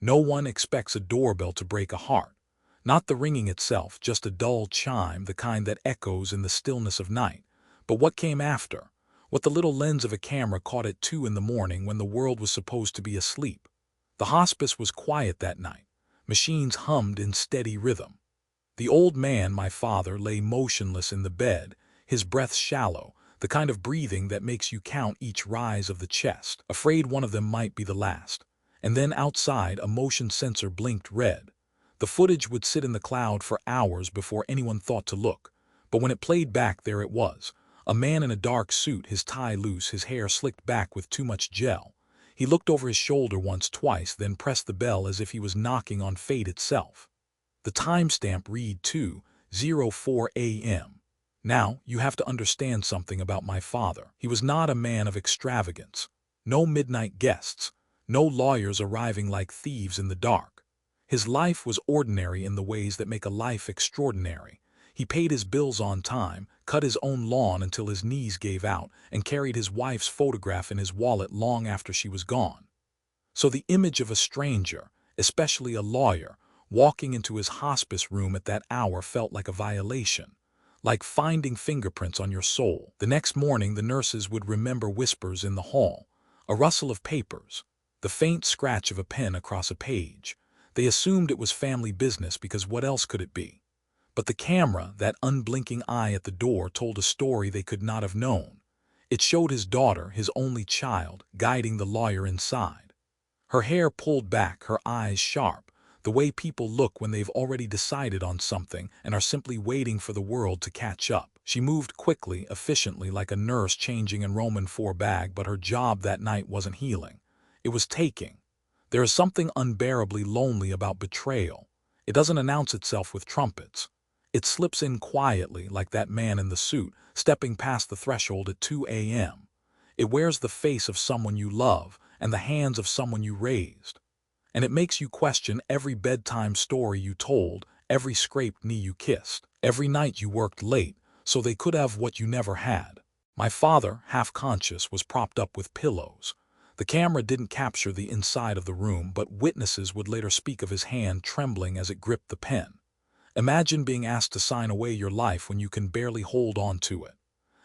No one expects a doorbell to break a heart. Not the ringing itself, just a dull chime, the kind that echoes in the stillness of night. But what came after? What the little lens of a camera caught at 2 in the morning when the world was supposed to be asleep. The hospice was quiet that night. Machines hummed in steady rhythm. The old man, my father, lay motionless in the bed, his breath shallow, the kind of breathing that makes you count each rise of the chest, afraid one of them might be the last. And then outside, a motion sensor blinked red. The footage would sit in the cloud for hours before anyone thought to look. But when it played back, there it was. A man in a dark suit, his tie loose, his hair slicked back with too much gel. He looked over his shoulder once, twice, then pressed the bell as if he was knocking on fate itself. The timestamp read 2:04 a.m. Now, you have to understand something about my father. He was not a man of extravagance. No midnight guests. No lawyers arriving like thieves in the dark. His life was ordinary in the ways that make a life extraordinary. He paid his bills on time, cut his own lawn until his knees gave out, and carried his wife's photograph in his wallet long after she was gone. So the image of a stranger, especially a lawyer, walking into his hospice room at that hour felt like a violation, like finding fingerprints on your soul. The next morning, the nurses would remember whispers in the hall, a rustle of papers, the faint scratch of a pen across a page. They assumed it was family business because what else could it be? But the camera, that unblinking eye at the door, told a story they could not have known. It showed his daughter, his only child, guiding the lawyer inside. Her hair pulled back, her eyes sharp, the way people look when they've already decided on something and are simply waiting for the world to catch up. She moved quickly, efficiently, like a nurse changing in Roman IV bag, but her job that night wasn't healing. It was taking. There is something unbearably lonely about betrayal. It doesn't announce itself with trumpets. It slips in quietly, like that man in the suit, stepping past the threshold at 2 a.m. It wears the face of someone you love and the hands of someone you raised. And it makes you question every bedtime story you told, every scraped knee you kissed, every night you worked late so they could have what you never had. My father, half conscious, was propped up with pillows. The camera didn't capture the inside of the room, but witnesses would later speak of his hand trembling as it gripped the pen. Imagine being asked to sign away your life when you can barely hold on to it.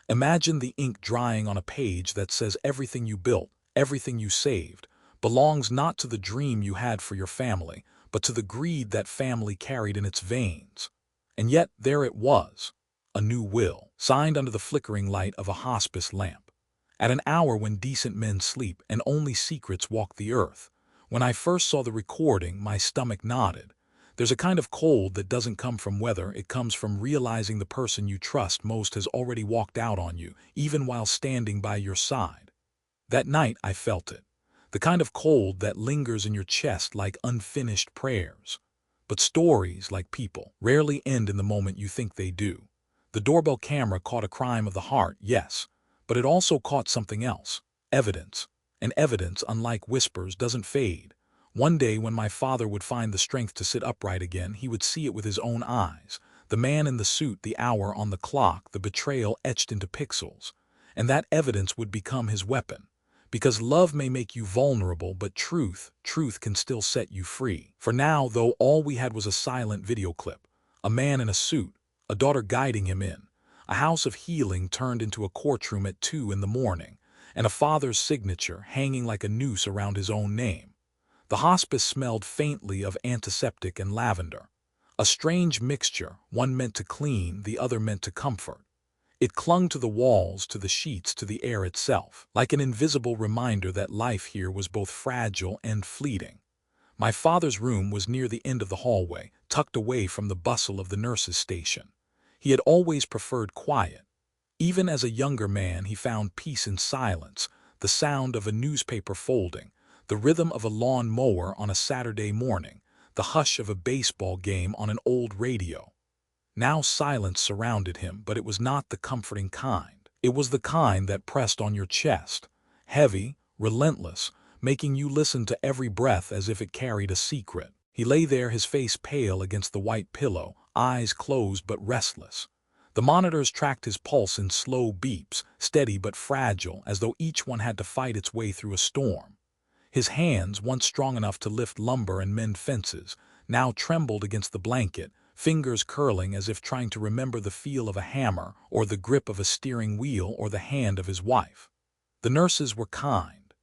Imagine the ink drying on a page that says everything you built, everything you saved, belongs not to the dream you had for your family, but to the greed that family carried in its veins. And yet there it was, a new will, signed under the flickering light of a hospice lamp. At an hour when decent men sleep and only secrets walk the earth. When I first saw the recording, my stomach knotted. There's a kind of cold that doesn't come from weather, it comes from realizing the person you trust most has already walked out on you, even while standing by your side. That night I felt it. The kind of cold that lingers in your chest like unfinished prayers. But stories, like people, rarely end in the moment you think they do. The doorbell camera caught a crime of the heart, yes, but it also caught something else, evidence. And evidence, unlike whispers, doesn't fade. One day when my father would find the strength to sit upright again, he would see it with his own eyes. The man in the suit, the hour on the clock, the betrayal etched into pixels. And that evidence would become his weapon. Because love may make you vulnerable, but truth can still set you free. For now, though, all we had was a silent video clip. A man in a suit, a daughter guiding him in. A house of healing turned into a courtroom at 2 in the morning. And a father's signature hanging like a noose around his own name. The hospice smelled faintly of antiseptic and lavender. A strange mixture, one meant to clean, the other meant to comfort. It clung to the walls, to the sheets, to the air itself, like an invisible reminder that life here was both fragile and fleeting. My father's room was near the end of the hallway, tucked away from the bustle of the nurse's station. He had always preferred quiet. Even as a younger man, he found peace in silence, the sound of a newspaper folding, the rhythm of a lawn mower on a Saturday morning, the hush of a baseball game on an old radio. Now silence surrounded him, but it was not the comforting kind. It was the kind that pressed on your chest, heavy, relentless, making you listen to every breath as if it carried a secret. He lay there, his face pale against the white pillow, eyes closed but restless. The monitors tracked his pulse in slow beeps, steady but fragile, as though each one had to fight its way through a storm. His hands, once strong enough to lift lumber and mend fences, now trembled against the blanket, fingers curling as if trying to remember the feel of a hammer or the grip of a steering wheel or the hand of his wife. The nurses were kind.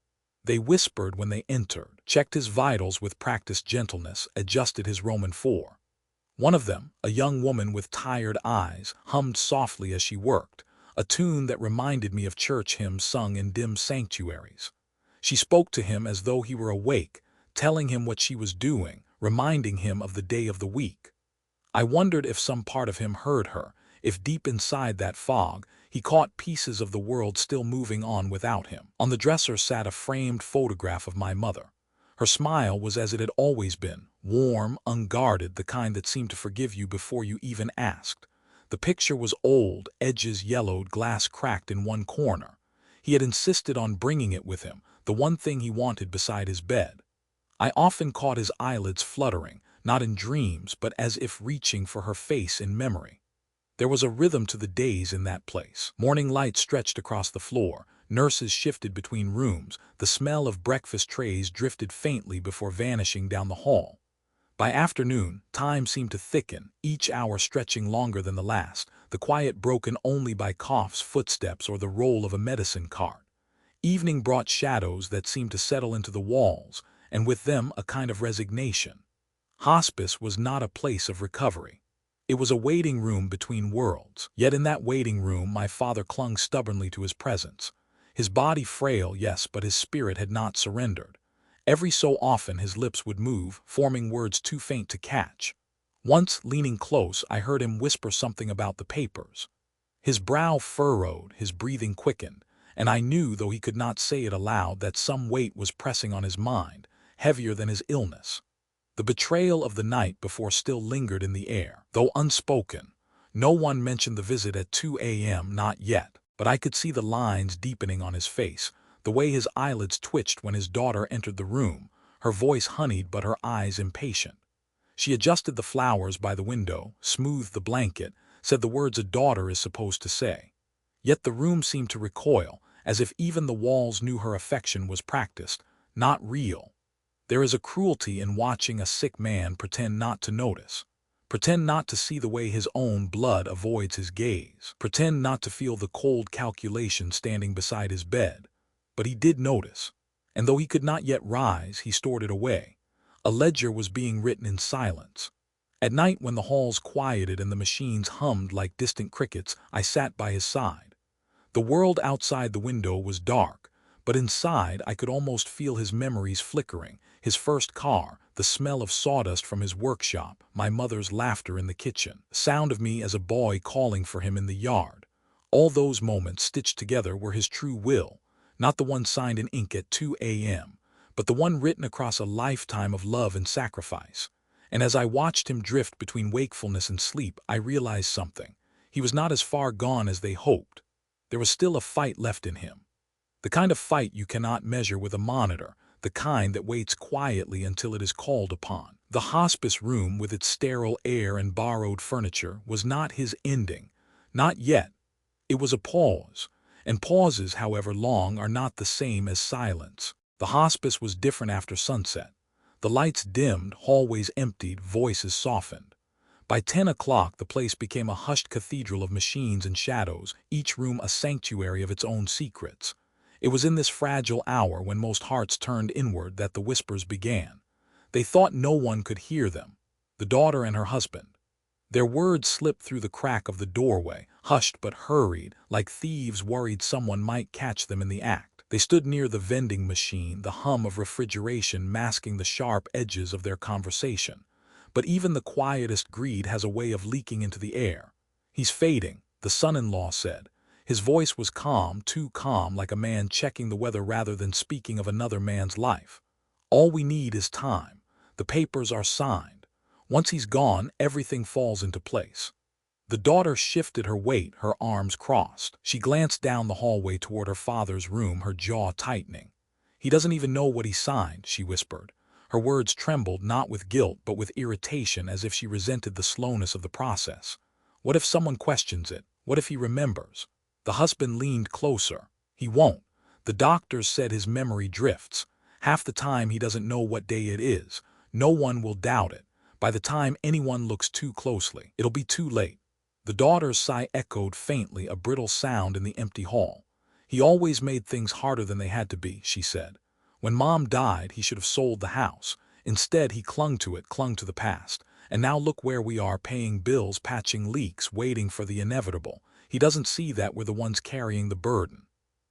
They whispered when they entered, checked his vitals with practiced gentleness, adjusted his Roman 4. One of them, a young woman with tired eyes, hummed softly as she worked, a tune that reminded me of church hymns sung in dim sanctuaries. She spoke to him as though he were awake, telling him what she was doing, reminding him of the day of the week. I wondered if some part of him heard her, if deep inside that fog, he caught pieces of the world still moving on without him. On the dresser sat a framed photograph of my mother. Her smile was as it had always been, warm, unguarded, the kind that seemed to forgive you before you even asked. The picture was old, edges yellowed, glass cracked in one corner. He had insisted on bringing it with him, the one thing he wanted beside his bed. I often caught his eyelids fluttering, not in dreams, but as if reaching for her face in memory. There was a rhythm to the days in that place. Morning light stretched across the floor, nurses shifted between rooms, the smell of breakfast trays drifted faintly before vanishing down the hall. By afternoon, time seemed to thicken, each hour stretching longer than the last, the quiet broken only by coughs, footsteps, or the roll of a medicine cart. Evening brought shadows that seemed to settle into the walls, and with them a kind of resignation. Hospice was not a place of recovery. It was a waiting room between worlds. Yet in that waiting room my father clung stubbornly to his presence. His body frail, yes, but his spirit had not surrendered. Every so often his lips would move, forming words too faint to catch. Once, leaning close, I heard him whisper something about the papers. His brow furrowed, his breathing quickened, and I knew, though he could not say it aloud, that some weight was pressing on his mind, heavier than his illness. The betrayal of the night before still lingered in the air, though unspoken. No one mentioned the visit at 2 a.m., not yet, but I could see the lines deepening on his face, the way his eyelids twitched when his daughter entered the room, her voice honeyed but her eyes impatient. She adjusted the flowers by the window, smoothed the blanket, said the words a daughter is supposed to say. Yet the room seemed to recoil, as if even the walls knew her affection was practiced, not real. There is a cruelty in watching a sick man pretend not to notice, pretend not to see the way his own blood avoids his gaze, pretend not to feel the cold calculation standing beside his bed. But he did notice, and though he could not yet rise, he stored it away. A ledger was being written in silence. At night, when the halls quieted and the machines hummed like distant crickets, I sat by his side. The world outside the window was dark, but inside I could almost feel his memories flickering, his first car, the smell of sawdust from his workshop, my mother's laughter in the kitchen, the sound of me as a boy calling for him in the yard. All those moments stitched together were his true will, not the one signed in ink at 2 a.m., but the one written across a lifetime of love and sacrifice. And as I watched him drift between wakefulness and sleep, I realized something. He was not as far gone as they hoped. There was still a fight left in him. The kind of fight you cannot measure with a monitor, the kind that waits quietly until it is called upon. The hospice room, with its sterile air and borrowed furniture, was not his ending. Not yet. It was a pause. And pauses, however long, are not the same as silence. The hospice was different after sunset. The lights dimmed, hallways emptied, voices softened. By 10 o'clock the place became a hushed cathedral of machines and shadows, each room a sanctuary of its own secrets. It was in this fragile hour, when most hearts turned inward, that the whispers began. They thought no one could hear them, the daughter and her husband. Their words slipped through the crack of the doorway, hushed but hurried, like thieves worried someone might catch them in the act. They stood near the vending machine, the hum of refrigeration masking the sharp edges of their conversation. But even the quietest greed has a way of leaking into the air. "He's fading," the son-in-law said. His voice was calm, too calm, like a man checking the weather rather than speaking of another man's life. "All we need is time. The papers are signed. Once he's gone, everything falls into place." The daughter shifted her weight, her arms crossed. She glanced down the hallway toward her father's room, her jaw tightening. "He doesn't even know what he signed," she whispered. Her words trembled, not with guilt but with irritation, as if she resented the slowness of the process. "What if someone questions it? What if he remembers?" The husband leaned closer. "He won't. The doctors said his memory drifts. Half the time he doesn't know what day it is. No one will doubt it. By the time anyone looks too closely, it'll be too late. The daughter's sigh echoed faintly, a brittle sound in the empty hall. He always made things harder than they had to be, she said. When Mom died, he should have sold the house. Instead, he clung to it, clung to the past. And now look where we are, paying bills, patching leaks, waiting for the inevitable. He doesn't see that we're the ones carrying the burden.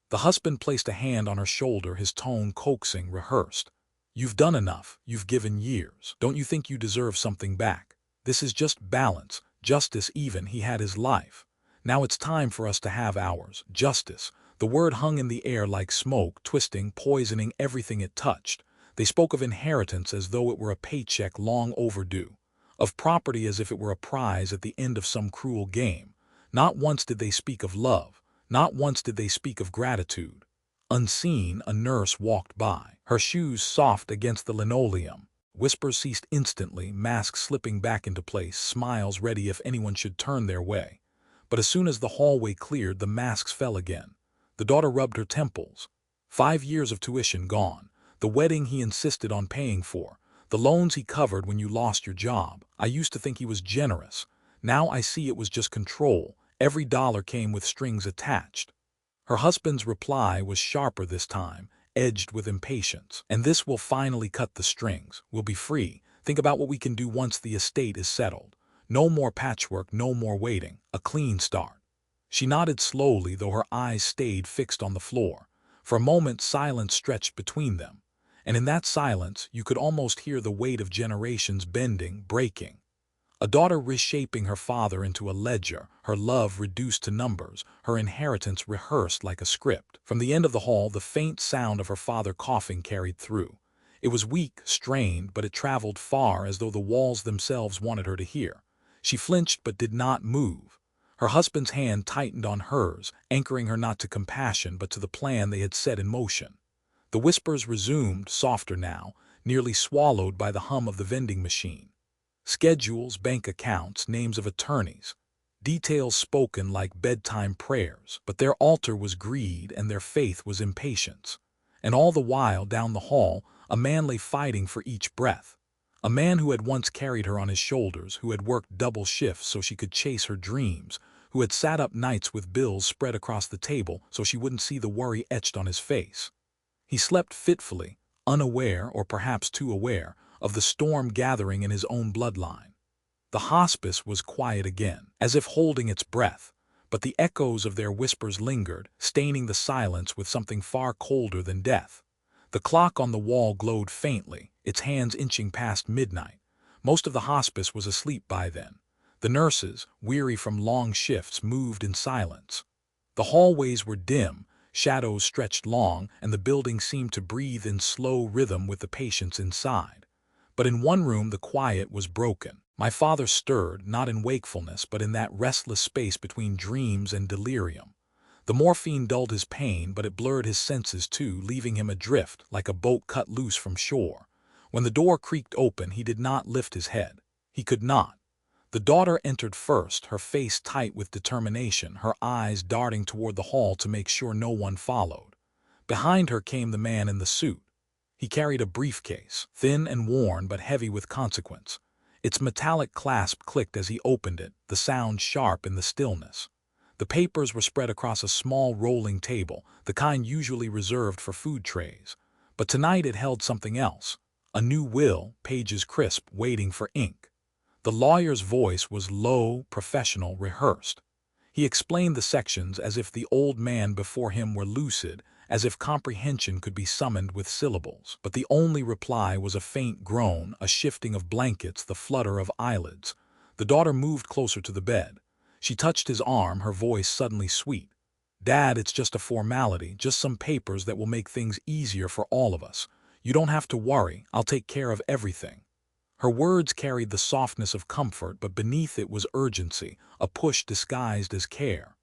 The husband placed a hand on her shoulder, his tone coaxing, rehearsed. You've done enough. You've given years. Don't you think you deserve something back? This is just balance, justice even. He had his life. Now it's time for us to have ours. Justice. The word hung in the air like smoke, twisting, poisoning everything it touched. They spoke of inheritance as though it were a paycheck long overdue. Of property as if it were a prize at the end of some cruel game. Not once did they speak of love. Not once did they speak of gratitude. Unseen, a nurse walked by, her shoes soft against the linoleum. Whispers ceased instantly, masks slipping back into place, smiles ready if anyone should turn their way. But as soon as the hallway cleared, the masks fell again. The daughter rubbed her temples. 5 years of tuition gone. The wedding he insisted on paying for. The loans he covered when you lost your job. I used to think he was generous. Now I see it was just control. Every dollar came with strings attached. Her husband's reply was sharper this time, edged with impatience. And this will finally cut the strings. We'll be free. Think about what we can do once the estate is settled. No more patchwork, no more waiting. A clean start. She nodded slowly, though her eyes stayed fixed on the floor. For a moment, silence stretched between them. And in that silence, you could almost hear the weight of generations bending, breaking. A daughter reshaping her father into a ledger, her love reduced to numbers, her inheritance rehearsed like a script. From the end of the hall, the faint sound of her father coughing carried through. It was weak, strained, but it traveled far, as though the walls themselves wanted her to hear. She flinched but did not move. Her husband's hand tightened on hers, anchoring her not to compassion but to the plan they had set in motion. The whispers resumed, softer now, nearly swallowed by the hum of the vending machine. Schedules, bank accounts, names of attorneys. Details spoken like bedtime prayers, but their altar was greed and their faith was impatience. And all the while, down the hall, a man lay fighting for each breath. A man who had once carried her on his shoulders, who had worked double shifts so she could chase her dreams, who had sat up nights with bills spread across the table so she wouldn't see the worry etched on his face. He slept fitfully, unaware, or perhaps too aware, of the storm gathering in his own bloodline. The hospice was quiet again, as if holding its breath, but the echoes of their whispers lingered, staining the silence with something far colder than death. The clock on the wall glowed faintly, its hands inching past midnight. Most of the hospice was asleep by then. The nurses, weary from long shifts, moved in silence. The hallways were dim, shadows stretched long, and the building seemed to breathe in slow rhythm with the patients inside. But in one room the quiet was broken. My father stirred, not in wakefulness, but in that restless space between dreams and delirium. The morphine dulled his pain, but it blurred his senses too, leaving him adrift, like a boat cut loose from shore. When the door creaked open, he did not lift his head. He could not. The daughter entered first, her face tight with determination, her eyes darting toward the hall to make sure no one followed. Behind her came the man in the suit. He carried a briefcase, thin and worn but heavy with consequence. Its metallic clasp clicked as he opened it, the sound sharp in the stillness. The papers were spread across a small rolling table, the kind usually reserved for food trays. But tonight it held something else. A new will, pages crisp, waiting for ink. The lawyer's voice was low, professional, rehearsed. He explained the sections as if the old man before him were lucid, as if comprehension could be summoned with syllables. But the only reply was a faint groan, a shifting of blankets, the flutter of eyelids. The daughter moved closer to the bed. She touched his arm, her voice suddenly sweet. "Dad, it's just a formality, just some papers that will make things easier for all of us. You don't have to worry, I'll take care of everything." Her words carried the softness of comfort, but beneath it was urgency, a push disguised as care.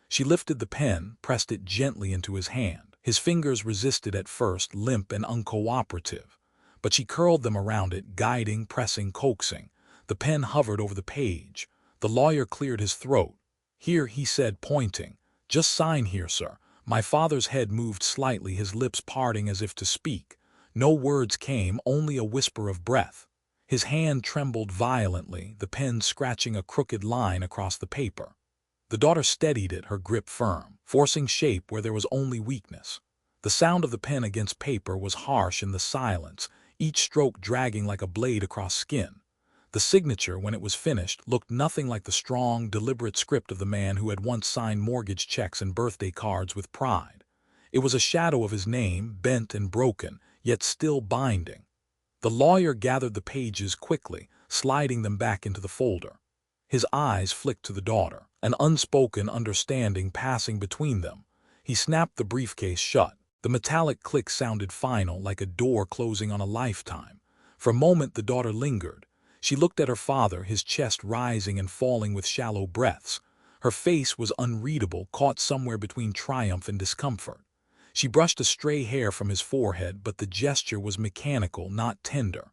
She lifted the pen, pressed it gently into his hand. His fingers resisted at first, limp and uncooperative. But she curled them around it, guiding, pressing, coaxing. The pen hovered over the page. The lawyer cleared his throat. "Here," he said, pointing. "Just sign here, sir." My father's head moved slightly, his lips parting as if to speak. No words came, only a whisper of breath. His hand trembled violently, the pen scratching a crooked line across the paper. The daughter steadied it, her grip firm, forcing shape where there was only weakness. The sound of the pen against paper was harsh in the silence, each stroke dragging like a blade across skin. The signature, when it was finished, looked nothing like the strong, deliberate script of the man who had once signed mortgage checks and birthday cards with pride. It was a shadow of his name, bent and broken, yet still binding. The lawyer gathered the pages quickly, sliding them back into the folder. His eyes flicked to the daughter, an unspoken understanding passing between them. He snapped the briefcase shut. The metallic click sounded final, like a door closing on a lifetime. For a moment the daughter lingered. She looked at her father, his chest rising and falling with shallow breaths. Her face was unreadable, caught somewhere between triumph and discomfort. She brushed a stray hair from his forehead, but the gesture was mechanical, not tender.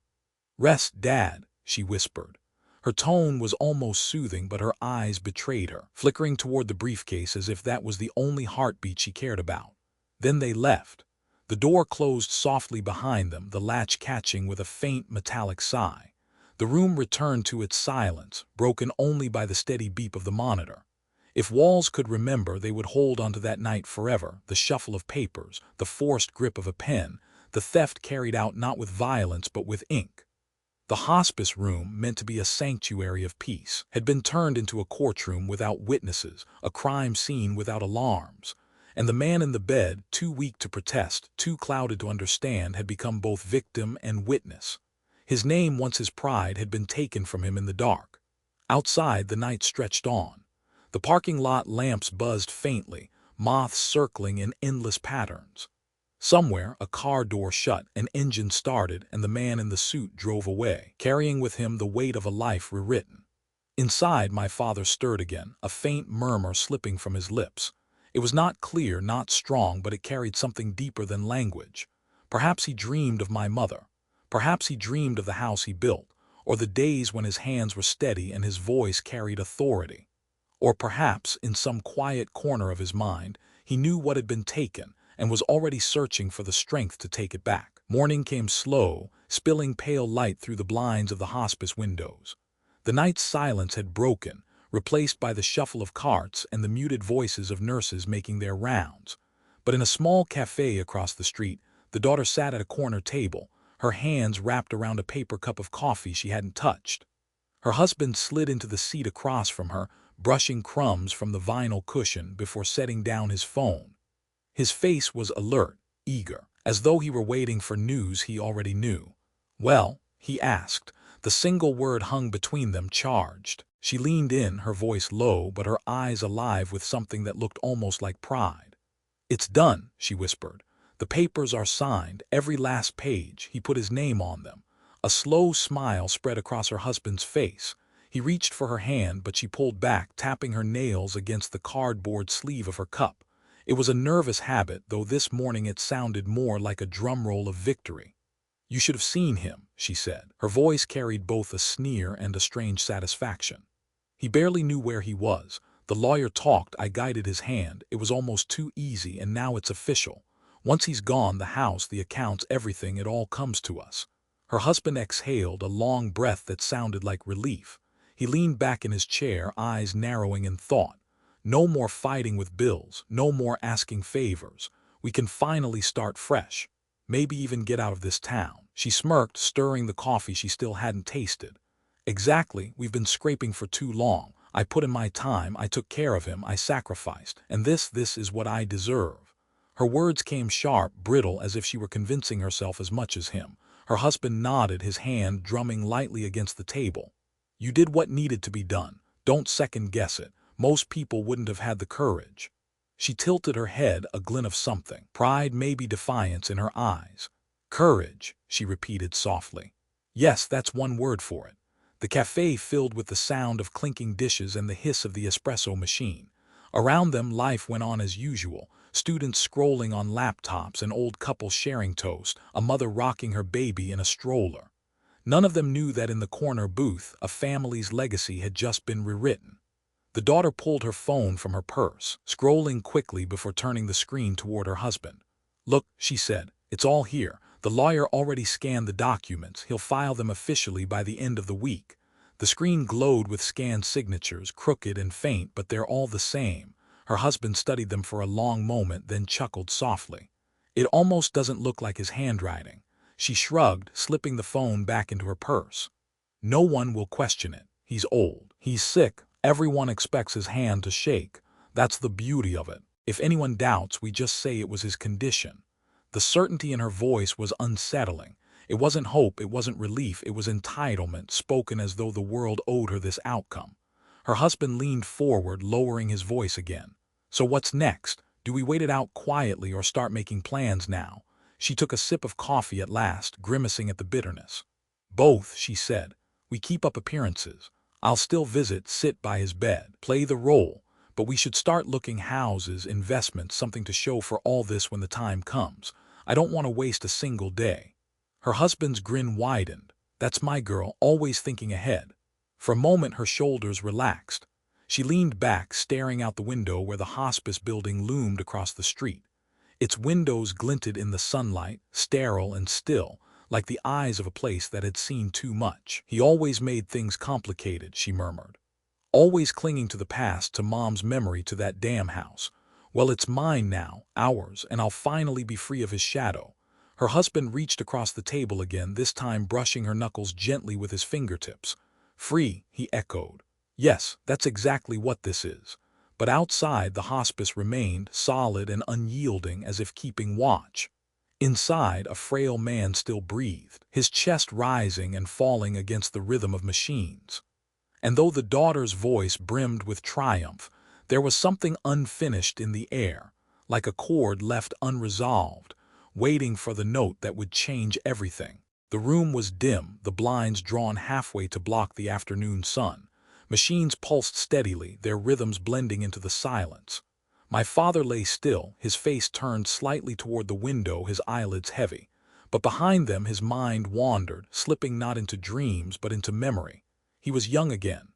"Rest, Dad," she whispered. Her tone was almost soothing, but her eyes betrayed her, flickering toward the briefcase as if that was the only heartbeat she cared about. Then they left. The door closed softly behind them, the latch catching with a faint metallic sigh. The room returned to its silence, broken only by the steady beep of the monitor. If walls could remember, they would hold onto that night forever, the shuffle of papers, the forced grip of a pen, the theft carried out not with violence but with ink. The hospice room, meant to be a sanctuary of peace, had been turned into a courtroom without witnesses, a crime scene without alarms. And the man in the bed, too weak to protest, too clouded to understand, had become both victim and witness. His name, once his pride, had been taken from him in the dark. Outside, the night stretched on. The parking lot lamps buzzed faintly, moths circling in endless patterns. Somewhere, a car door shut, an engine started, and the man in the suit drove away, carrying with him the weight of a life rewritten. Inside, my father stirred again, a faint murmur slipping from his lips. It was not clear, not strong, but it carried something deeper than language. Perhaps he dreamed of my mother. Perhaps he dreamed of the house he built, or the days when his hands were steady and his voice carried authority. Or perhaps, in some quiet corner of his mind, he knew what had been taken and was already searching for the strength to take it back. Morning came slow, spilling pale light through the blinds of the hospice windows. The night's silence had broken, replaced by the shuffle of carts and the muted voices of nurses making their rounds. But in a small cafe across the street, the daughter sat at a corner table, her hands wrapped around a paper cup of coffee she hadn't touched. Her husband slid into the seat across from her, brushing crumbs from the vinyl cushion before setting down his phone. His face was alert, eager, as though he were waiting for news he already knew. "Well?" he asked. The single word hung between them, charged. She leaned in, her voice low, but her eyes alive with something that looked almost like pride. "It's done," she whispered. "The papers are signed, every last page." He put his name on them. A slow smile spread across her husband's face. He reached for her hand, but she pulled back, tapping her nails against the cardboard sleeve of her cup. It was a nervous habit, though this morning it sounded more like a drumroll of victory. "You should have seen him," she said. Her voice carried both a sneer and a strange satisfaction. "He barely knew where he was. The lawyer talked, I guided his hand. It was almost too easy, and now it's official. Once he's gone, the house, the accounts, everything, it all comes to us." Her husband exhaled, a long breath that sounded like relief. He leaned back in his chair, eyes narrowing in thought. "No more fighting with bills, no more asking favors. We can finally start fresh. Maybe even get out of this town." She smirked, stirring the coffee she still hadn't tasted. "Exactly, we've been scraping for too long. I put in my time, I took care of him, I sacrificed, and this is what I deserve." Her words came sharp, brittle, as if she were convincing herself as much as him. Her husband nodded, his hand drumming lightly against the table. "You did what needed to be done. Don't second-guess it. Most people wouldn't have had the courage." She tilted her head, a glint of something, pride, maybe defiance, in her eyes. "Courage," she repeated softly. "Yes, that's one word for it." The cafe filled with the sound of clinking dishes and the hiss of the espresso machine. Around them, life went on as usual, students scrolling on laptops, an old couple sharing toast, a mother rocking her baby in a stroller. None of them knew that in the corner booth, a family's legacy had just been rewritten. The daughter pulled her phone from her purse, scrolling quickly before turning the screen toward her husband. "Look," she said, "it's all here. The lawyer already scanned the documents. He'll file them officially by the end of the week. The screen glowed with scanned signatures, crooked and faint, but they're all the same. Her husband studied them for a long moment, then chuckled softly. It almost doesn't look like his handwriting. She shrugged, slipping the phone back into her purse. No one will question it. He's old. He's sick. Everyone expects his hand to shake. That's the beauty of it. If anyone doubts, we just say it was his condition. The certainty in her voice was unsettling. It wasn't hope, it wasn't relief, it was entitlement, spoken as though the world owed her this outcome. Her husband leaned forward, lowering his voice again. So what's next? Do we wait it out quietly or start making plans now? She took a sip of coffee at last, grimacing at the bitterness. Both, she said. We keep up appearances. I'll still visit, sit by his bed, play the role, but we should start looking houses, investments, something to show for all this when the time comes. I don't want to waste a single day. Her husband's grin widened. That's my girl, always thinking ahead. For a moment her shoulders relaxed. She leaned back, staring out the window where the hospice building loomed across the street. Its windows glinted in the sunlight, sterile and still, like the eyes of a place that had seen too much. He always made things complicated, she murmured. Always clinging to the past, to Mom's memory, to that damn house. Well, it's mine now, ours, and I'll finally be free of his shadow. Her husband reached across the table again, this time brushing her knuckles gently with his fingertips. Free, he echoed. Yes, that's exactly what this is. But outside, the hospice remained, solid and unyielding, as if keeping watch. Inside, a frail man still breathed, his chest rising and falling against the rhythm of machines. And though the daughter's voice brimmed with triumph, there was something unfinished in the air, like a chord left unresolved, waiting for the note that would change everything. The room was dim, the blinds drawn halfway to block the afternoon sun. Machines pulsed steadily, their rhythms blending into the silence. My father lay still, his face turned slightly toward the window, his eyelids heavy. But behind them his mind wandered, slipping not into dreams but into memory. He was young again,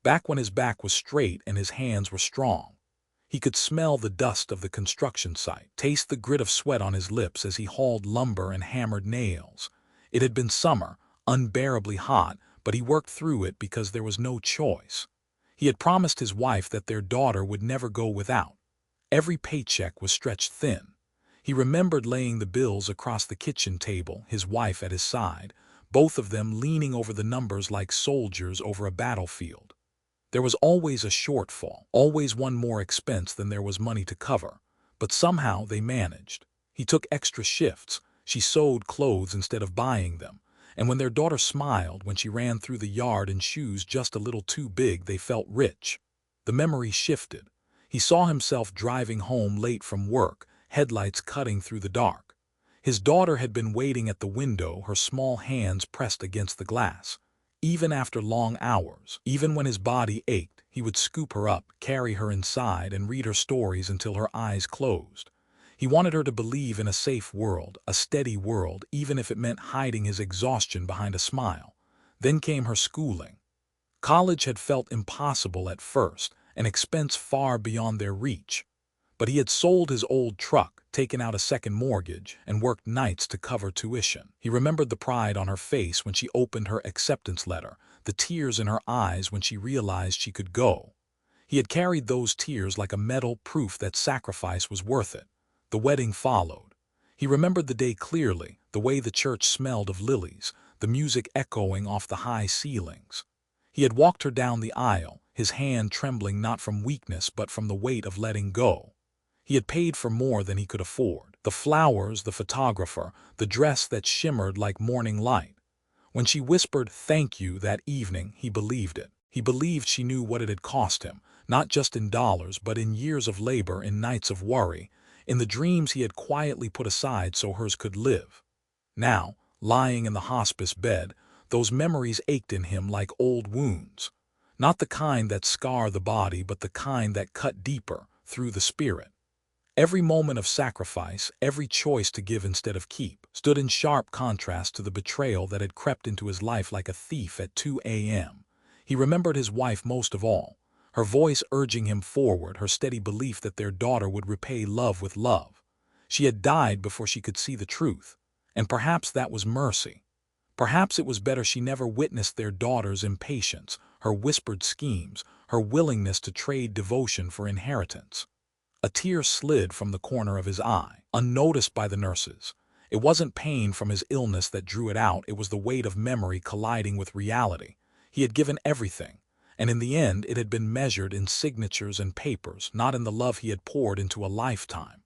back when his back was straight and his hands were strong. He could smell the dust of the construction site, taste the grit of sweat on his lips as he hauled lumber and hammered nails. It had been summer, unbearably hot, but he worked through it because there was no choice. He had promised his wife that their daughter would never go without. Every paycheck was stretched thin. He remembered laying the bills across the kitchen table, his wife at his side, both of them leaning over the numbers like soldiers over a battlefield. There was always a shortfall, always one more expense than there was money to cover, but somehow they managed. He took extra shifts. She sewed clothes instead of buying them, and when their daughter smiled, when she ran through the yard in shoes just a little too big, they felt rich. The memory shifted. He saw himself driving home late from work, headlights cutting through the dark. His daughter had been waiting at the window, her small hands pressed against the glass. Even after long hours, even when his body ached, he would scoop her up, carry her inside, and read her stories until her eyes closed. He wanted her to believe in a safe world, a steady world, even if it meant hiding his exhaustion behind a smile. Then came her schooling. College had felt impossible at first, an expense far beyond their reach. But he had sold his old truck, taken out a second mortgage, and worked nights to cover tuition. He remembered the pride on her face when she opened her acceptance letter, the tears in her eyes when she realized she could go. He had carried those tears like a medal, proof that sacrifice was worth it. The wedding followed. He remembered the day clearly, the way the church smelled of lilies, the music echoing off the high ceilings. He had walked her down the aisle, his hand trembling not from weakness but from the weight of letting go. He had paid for more than he could afford. The flowers, the photographer, the dress that shimmered like morning light. When she whispered "thank you" that evening, he believed it. He believed she knew what it had cost him, not just in dollars but in years of labor, in nights of worry, in the dreams he had quietly put aside so hers could live. Now, lying in the hospice bed, those memories ached in him like old wounds. Not the kind that scar the body, but the kind that cut deeper, through the spirit. Every moment of sacrifice, every choice to give instead of keep, stood in sharp contrast to the betrayal that had crept into his life like a thief at 2 a.m. He remembered his wife most of all, her voice urging him forward, her steady belief that their daughter would repay love with love. She had died before she could see the truth. And perhaps that was mercy. Perhaps it was better she never witnessed their daughter's impatience, her whispered schemes, her willingness to trade devotion for inheritance. A tear slid from the corner of his eye, unnoticed by the nurses. It wasn't pain from his illness that drew it out, it was the weight of memory colliding with reality. He had given everything, and in the end it had been measured in signatures and papers, not in the love he had poured into a lifetime.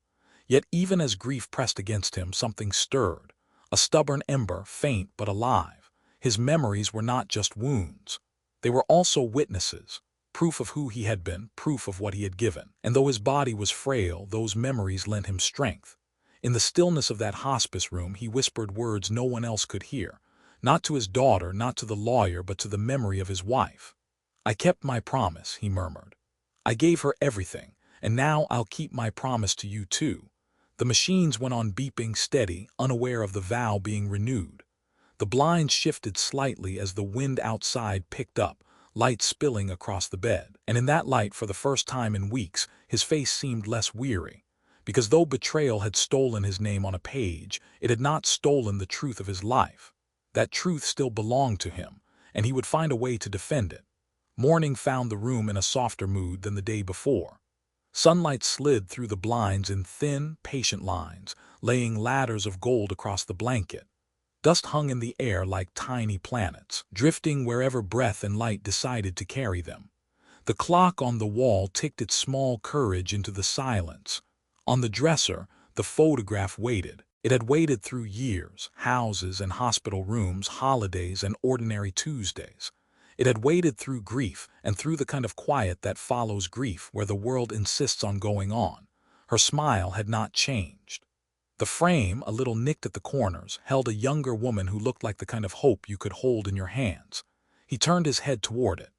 Yet even as grief pressed against him, something stirred. A stubborn ember, faint but alive. His memories were not just wounds. They were also witnesses, proof of who he had been, proof of what he had given. And though his body was frail, those memories lent him strength. In the stillness of that hospice room, he whispered words no one else could hear. Not to his daughter, not to the lawyer, but to the memory of his wife. "I kept my promise," he murmured. "I gave her everything, and now I'll keep my promise to you too." The machines went on beeping, steady, unaware of the vow being renewed. The blinds shifted slightly as the wind outside picked up, light spilling across the bed. And in that light, for the first time in weeks, his face seemed less weary. Because though betrayal had stolen his name on a page, it had not stolen the truth of his life. That truth still belonged to him, and he would find a way to defend it. Morning found the room in a softer mood than the day before. Sunlight slid through the blinds in thin, patient lines, laying ladders of gold across the blanket. Dust hung in the air like tiny planets, drifting wherever breath and light decided to carry them. The clock on the wall ticked its small courage into the silence. On the dresser, the photograph waited. It had waited through years, houses and hospital rooms, holidays and ordinary Tuesdays. It had waited through grief and through the kind of quiet that follows grief, where the world insists on going on. Her smile had not changed. The frame, a little nicked at the corners, held a younger woman who looked like the kind of hope you could hold in your hands. He turned his head toward it.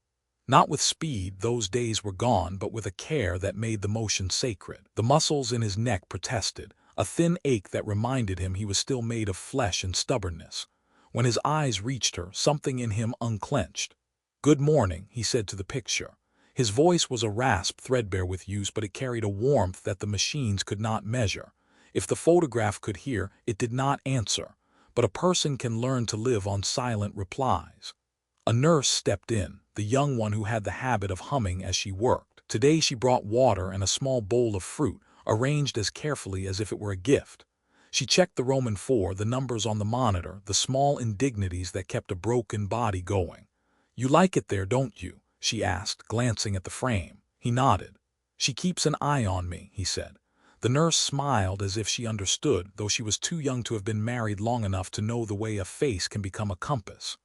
Not with speed, those days were gone, but with a care that made the motion sacred. The muscles in his neck protested, a thin ache that reminded him he was still made of flesh and stubbornness. When his eyes reached her, something in him unclenched. "Good morning," he said to the picture. His voice was a rasp, threadbare with use, but it carried a warmth that the machines could not measure. If the photograph could hear, it did not answer. But a person can learn to live on silent replies. A nurse stepped in, the young one who had the habit of humming as she worked. Today she brought water and a small bowl of fruit, arranged as carefully as if it were a gift. She checked the Roman 4, the numbers on the monitor, the small indignities that kept a broken body going. "You like it there, don't you?" she asked, glancing at the frame. He nodded. "She keeps an eye on me," he said. The nurse smiled as if she understood, though she was too young to have been married long enough to know the way a face can become a compass.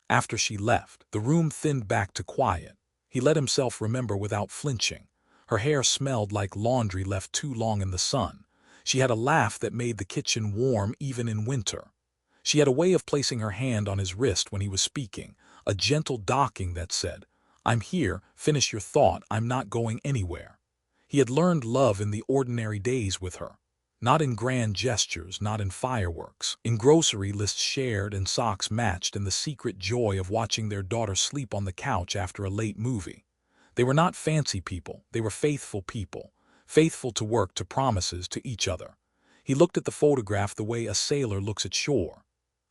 After she left, the room thinned back to quiet. He let himself remember without flinching. Her hair smelled like laundry left too long in the sun. She had a laugh that made the kitchen warm even in winter. She had a way of placing her hand on his wrist when he was speaking, a gentle docking that said, "I'm here, finish your thought, I'm not going anywhere." He had learned love in the ordinary days with her. Not in grand gestures, not in fireworks, in grocery lists shared and socks matched, in the secret joy of watching their daughter sleep on the couch after a late movie. They were not fancy people, they were faithful people, faithful to work, to promises, to each other. He looked at the photograph the way a sailor looks at shore.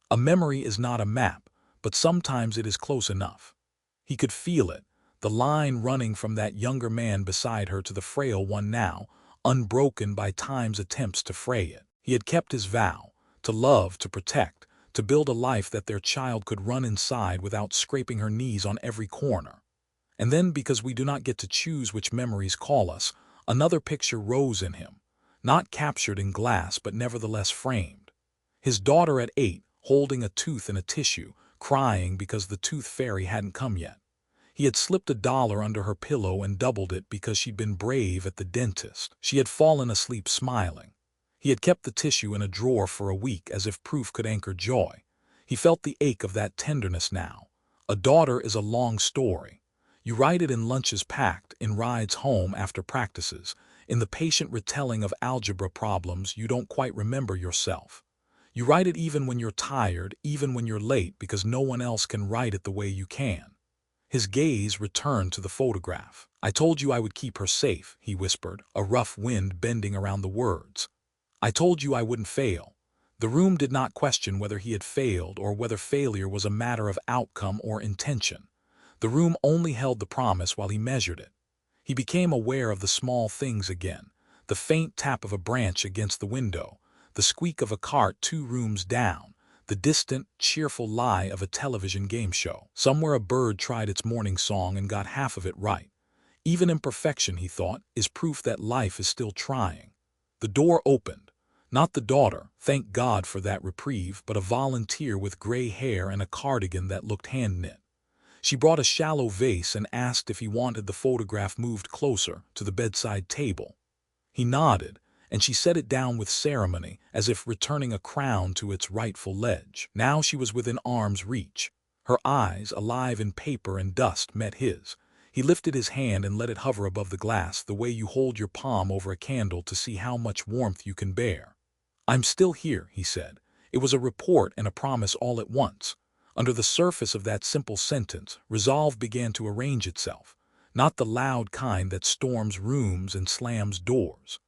A memory is not a map, but sometimes it is close enough. He could feel it, the line running from that younger man beside her to the frail one now, unbroken by time's attempts to fray it. He had kept his vow, to love, to protect, to build a life that their child could run inside without scraping her knees on every corner. And then, because we do not get to choose which memories call us, another picture rose in him, not captured in glass but nevertheless framed. His daughter at 8, holding a tooth in a tissue, crying because the tooth fairy hadn't come yet. He had slipped $1 under her pillow and doubled it because she'd been brave at the dentist. She had fallen asleep smiling. He had kept the tissue in a drawer for a week as if proof could anchor joy. He felt the ache of that tenderness now. A daughter is a long story. You write it in lunches packed, in rides home after practices, in the patient retelling of algebra problems you don't quite remember yourself. You write it even when you're tired, even when you're late, because no one else can write it the way you can. His gaze returned to the photograph. "I told you I would keep her safe," he whispered, a rough wind bending around the words. "I told you I wouldn't fail." The room did not question whether he had failed or whether failure was a matter of outcome or intention. The room only held the promise while he measured it. He became aware of the small things again, the faint tap of a branch against the window, the squeak of a cart 2 rooms down, the distant, cheerful lie of a television game show. Somewhere a bird tried its morning song and got half of it right. Even imperfection, he thought, is proof that life is still trying. The door opened. Not the daughter, thank God for that reprieve, but a volunteer with gray hair and a cardigan that looked hand-knit. She brought a shallow vase and asked if he wanted the photograph moved closer to the bedside table. He nodded, and she set it down with ceremony, as if returning a crown to its rightful ledge. Now she was within arm's reach. Her eyes, alive in paper and dust, met his. He lifted his hand and let it hover above the glass, the way you hold your palm over a candle to see how much warmth you can bear. "I'm still here," he said. It was a report and a promise all at once. Under the surface of that simple sentence, resolve began to arrange itself. Not the loud kind that storms rooms and slams doors.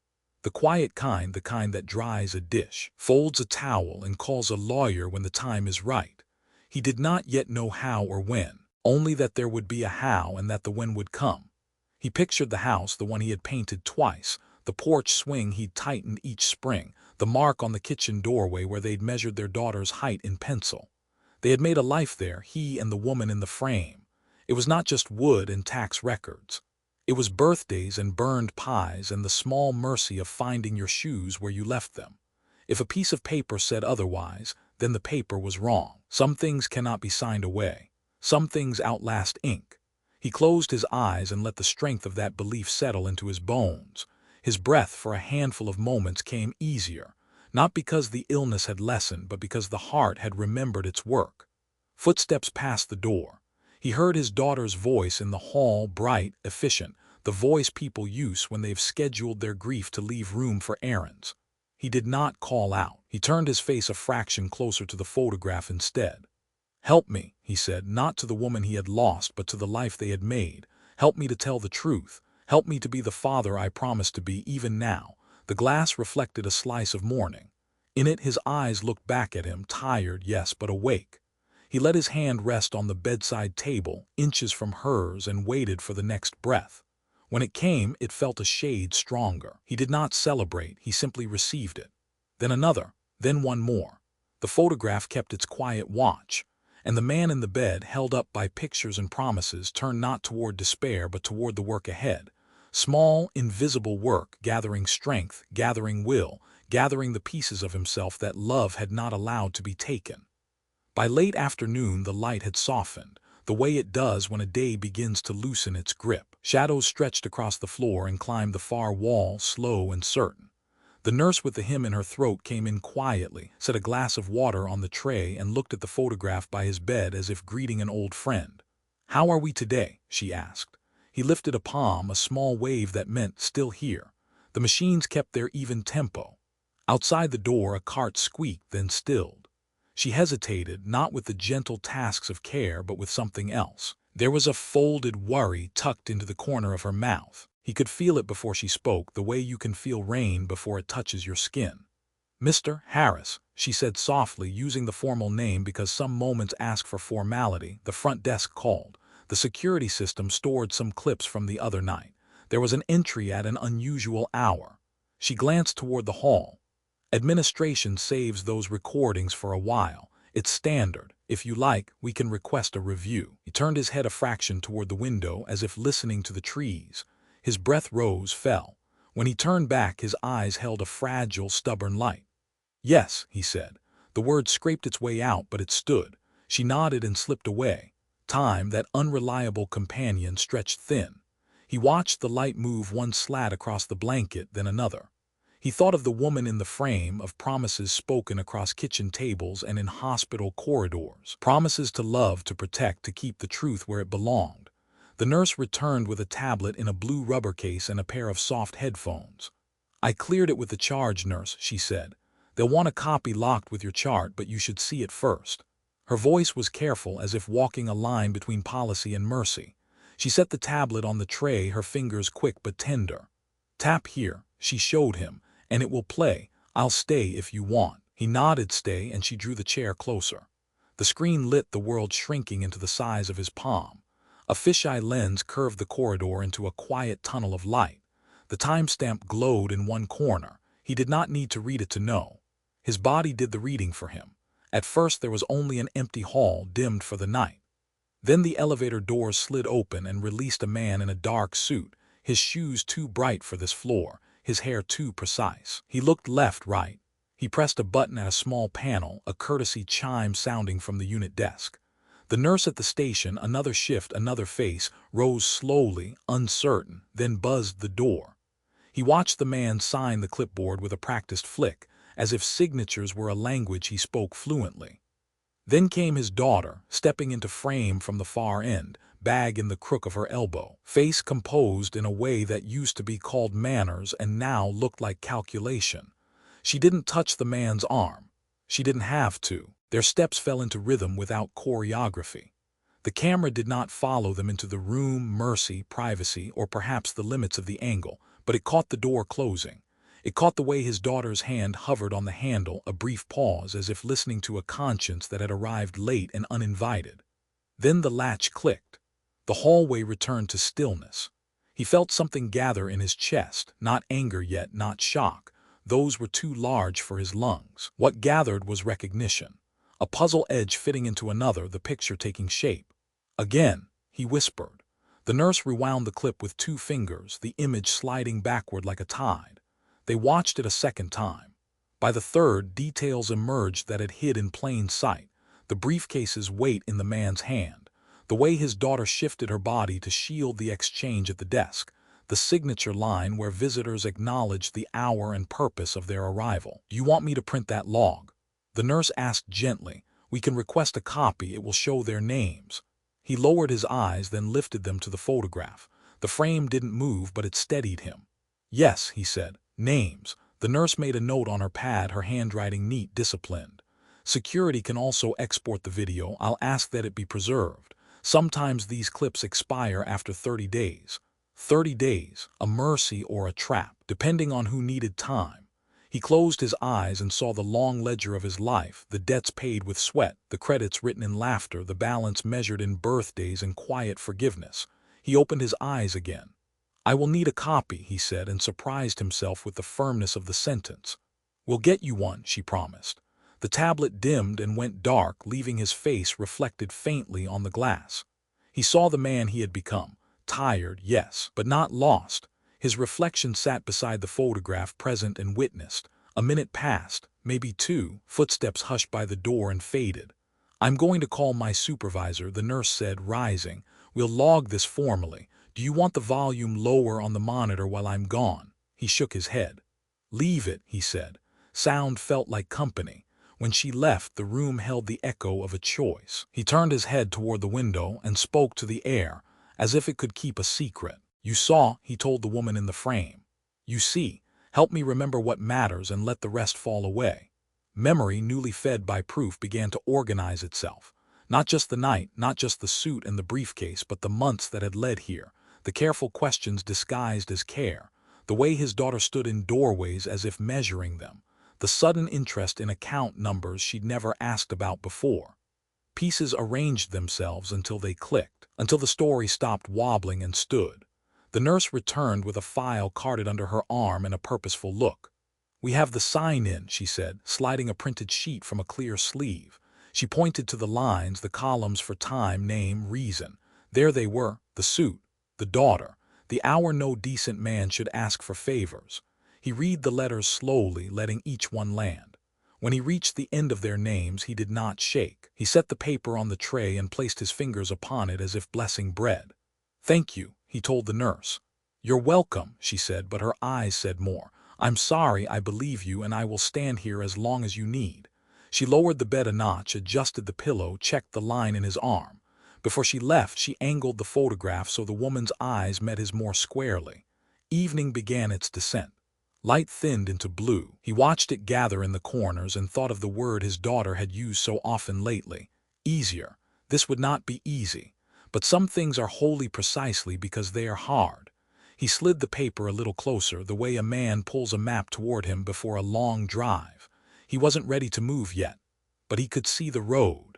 The quiet kind, the kind that dries a dish, folds a towel, and calls a lawyer when the time is right. He did not yet know how or when, only that there would be a how and that the when would come. He pictured the house, the one he had painted twice, the porch swing he'd tightened each spring, the mark on the kitchen doorway where they'd measured their daughter's height in pencil. They had made a life there, he and the woman in the frame. It was not just wood and tax records. It was birthdays and burned pies and the small mercy of finding your shoes where you left them. If a piece of paper said otherwise, then the paper was wrong. Some things cannot be signed away. Some things outlast ink. He closed his eyes and let the strength of that belief settle into his bones. His breath for a handful of moments came easier, not because the illness had lessened, but because the heart had remembered its work. Footsteps passed the door. He heard his daughter's voice in the hall, bright, efficient, the voice people use when they've scheduled their grief to leave room for errands. He did not call out. He turned his face a fraction closer to the photograph instead. "Help me," he said, not to the woman he had lost, but to the life they had made. "Help me to tell the truth. Help me to be the father I promised to be even now." The glass reflected a slice of morning. In it his eyes looked back at him, tired, yes, but awake. He let his hand rest on the bedside table, inches from hers, and waited for the next breath. When it came, it felt a shade stronger. He did not celebrate, he simply received it. Then another, then one more. The photograph kept its quiet watch, and the man in the bed, held up by pictures and promises, turned not toward despair but toward the work ahead. Small, invisible work, gathering strength, gathering will, gathering the pieces of himself that love had not allowed to be taken. By late afternoon the light had softened, the way it does when a day begins to loosen its grip. Shadows stretched across the floor and climbed the far wall, slow and certain. The nurse with the hymn in her throat came in quietly, set a glass of water on the tray, and looked at the photograph by his bed as if greeting an old friend. "How are we today?" she asked. He lifted a palm, a small wave that meant still here. The machines kept their even tempo. Outside the door a cart squeaked, then stilled. She hesitated, not with the gentle tasks of care, but with something else. There was a folded worry tucked into the corner of her mouth. He could feel it before she spoke, the way you can feel rain before it touches your skin. "Mr. Harris," she said softly, using the formal name because some moments ask for formality. The front desk called. The security system stored some clips from the other night. There was an entry at an unusual hour. She glanced toward the hall. "Administration saves those recordings for a while. It's standard. If you like, we can request a review." He turned his head a fraction toward the window, as if listening to the trees. His breath rose, fell. When he turned back, his eyes held a fragile, stubborn light. "Yes," he said. The word scraped its way out, but it stood. She nodded and slipped away. Time, that unreliable companion, stretched thin. He watched the light move one slat across the blanket, then another. He thought of the woman in the frame, of promises spoken across kitchen tables and in hospital corridors. Promises to love, to protect, to keep the truth where it belonged. The nurse returned with a tablet in a blue rubber case and a pair of soft headphones. "I cleared it with the charge nurse," she said. "They'll want a copy locked with your chart, but you should see it first." Her voice was careful, as if walking a line between policy and mercy. She set the tablet on the tray, her fingers quick but tender. "Tap here," she showed him, "and it will play 'I'll Stay If You Want.'" He nodded stay, and she drew the chair closer. The screen lit the world shrinking into the size of his palm. A fisheye lens curved the corridor into a quiet tunnel of light. The timestamp glowed in one corner. He did not need to read it to know. His body did the reading for him. At first there was only an empty hall dimmed for the night. Then the elevator doors slid open and released a man in a dark suit, his shoes too bright for this floor, his hair too precise. He looked left, right. He pressed a button at a small panel, a courtesy chime sounding from the unit desk. The nurse at the station, another shift, another face, rose slowly, uncertain, then buzzed the door. He watched the man sign the clipboard with a practiced flick, as if signatures were a language he spoke fluently. Then came his daughter, stepping into frame from the far end, bag in the crook of her elbow, face composed in a way that used to be called manners and now looked like calculation. She didn't touch the man's arm. She didn't have to. Their steps fell into rhythm without choreography. The camera did not follow them into the room, mercy, privacy, or perhaps the limits of the angle, but it caught the door closing. It caught the way his daughter's hand hovered on the handle, a brief pause as if listening to a conscience that had arrived late and uninvited. Then the latch clicked. The hallway returned to stillness. He felt something gather in his chest, not anger yet, not shock. Those were too large for his lungs. What gathered was recognition. A puzzle edge fitting into another, the picture taking shape. Again, he whispered. The nurse rewound the clip with 2 fingers, the image sliding backward like a tide. They watched it a second time. By the third, details emerged that had hid in plain sight. The briefcase's weight in the man's hand. The way his daughter shifted her body to shield the exchange at the desk. The signature line where visitors acknowledged the hour and purpose of their arrival. "Do you want me to print that log?" The nurse asked gently. "We can request a copy. It will show their names." He lowered his eyes, then lifted them to the photograph. The frame didn't move, but it steadied him. "Yes," he said. "Names." The nurse made a note on her pad, her handwriting neat, disciplined. "Security can also export the video. I'll ask that it be preserved. Sometimes these clips expire after 30 days. 30 days, a mercy or a trap, depending on who needed time." He closed his eyes and saw the long ledger of his life, the debts paid with sweat, the credits written in laughter, the balance measured in birthdays and quiet forgiveness. He opened his eyes again. "I will need a copy," he said, and surprised himself with the firmness of the sentence. "We'll get you one," she promised. The tablet dimmed and went dark, leaving his face reflected faintly on the glass. He saw the man he had become. Tired, yes, but not lost. His reflection sat beside the photograph, present and witnessed. A minute passed, maybe 2, footsteps hushed by the door and faded. "I'm going to call my supervisor," the nurse said, rising. "We'll log this formally. Do you want the volume lower on the monitor while I'm gone?" He shook his head. "Leave it," he said. Sound felt like company. When she left, the room held the echo of a choice. He turned his head toward the window and spoke to the air, as if it could keep a secret. "You saw," he told the woman in the frame. "You see, help me remember what matters and let the rest fall away." Memory, newly fed by proof, began to organize itself. Not just the night, not just the suit and the briefcase, but the months that had led here, the careful questions disguised as care, the way his daughter stood in doorways as if measuring them, the sudden interest in account numbers she'd never asked about before. Pieces arranged themselves until they clicked, until the story stopped wobbling and stood. The nurse returned with a file carted under her arm and a purposeful look. "We have the sign-in," she said, sliding a printed sheet from a clear sleeve. She pointed to the lines, the columns for time, name, reason. There they were, the suit, the daughter, the hour no decent man should ask for favors. He read the letters slowly, letting each one land. When he reached the end of their names, he did not shake. He set the paper on the tray and placed his fingers upon it as if blessing bread. "Thank you," he told the nurse. "You're welcome," she said, but her eyes said more. "I'm sorry, I believe you, and I will stand here as long as you need." She lowered the bed a notch, adjusted the pillow, checked the line in his arm. Before she left, she angled the photograph so the woman's eyes met his more squarely. Evening began its descent. Light thinned into blue. He watched it gather in the corners and thought of the word his daughter had used so often lately. Easier. This would not be easy. But some things are wholly precisely because they are hard. He slid the paper a little closer, the way a man pulls a map toward him before a long drive. He wasn't ready to move yet, but he could see the road.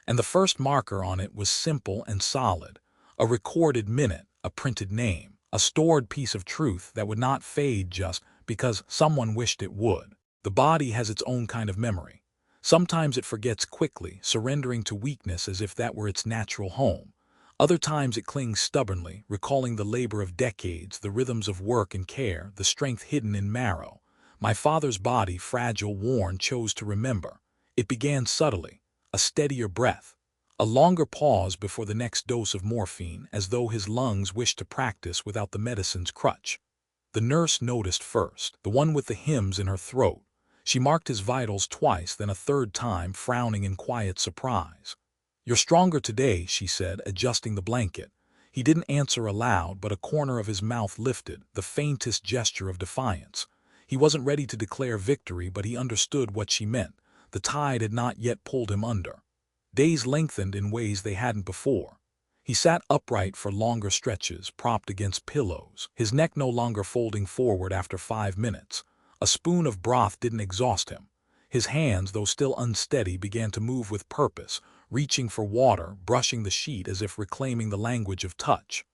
And the first marker on it was simple and solid. A recorded minute, a printed name, a stored piece of truth that would not fade just because someone wished it would. The body has its own kind of memory. Sometimes it forgets quickly, surrendering to weakness as if that were its natural home. Other times it clings stubbornly, recalling the labor of decades, the rhythms of work and care, the strength hidden in marrow. My father's body, fragile, worn, chose to remember. It began subtly, a steadier breath, a longer pause before the next dose of morphine, as though his lungs wished to practice without the medicine's crutch. The nurse noticed first, the one with the hymns in her throat. She marked his vitals twice, then a third time, frowning in quiet surprise. "You're stronger today," she said, adjusting the blanket. He didn't answer aloud, but a corner of his mouth lifted, the faintest gesture of defiance. He wasn't ready to declare victory, but he understood what she meant. The tide had not yet pulled him under. Days lengthened in ways they hadn't before. He sat upright for longer stretches, propped against pillows, his neck no longer folding forward after 5 minutes. A spoon of broth didn't exhaust him. His hands, though still unsteady, began to move with purpose, reaching for water, brushing the sheet as if reclaiming the language of touch.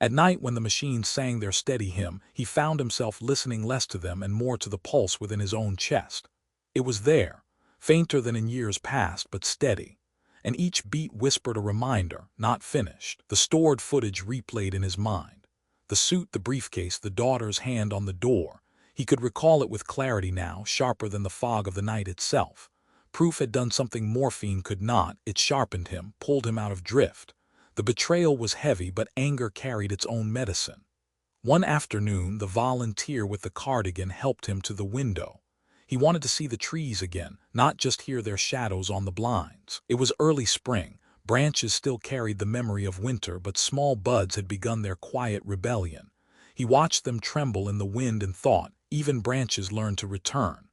At night, when the machines sang their steady hymn, he found himself listening less to them and more to the pulse within his own chest. It was there, fainter than in years past, but steady. And each beat whispered a reminder, not finished. The stored footage replayed in his mind. The suit, the briefcase, the daughter's hand on the door. He could recall it with clarity now, sharper than the fog of the night itself. Proof had done something morphine could not. It sharpened him, pulled him out of drift. The betrayal was heavy, but anger carried its own medicine. One afternoon, the volunteer with the cardigan helped him to the window. He wanted to see the trees again, not just hear their shadows on the blinds. It was early spring. Branches still carried the memory of winter, but small buds had begun their quiet rebellion. He watched them tremble in the wind and thought, even branches learn to return.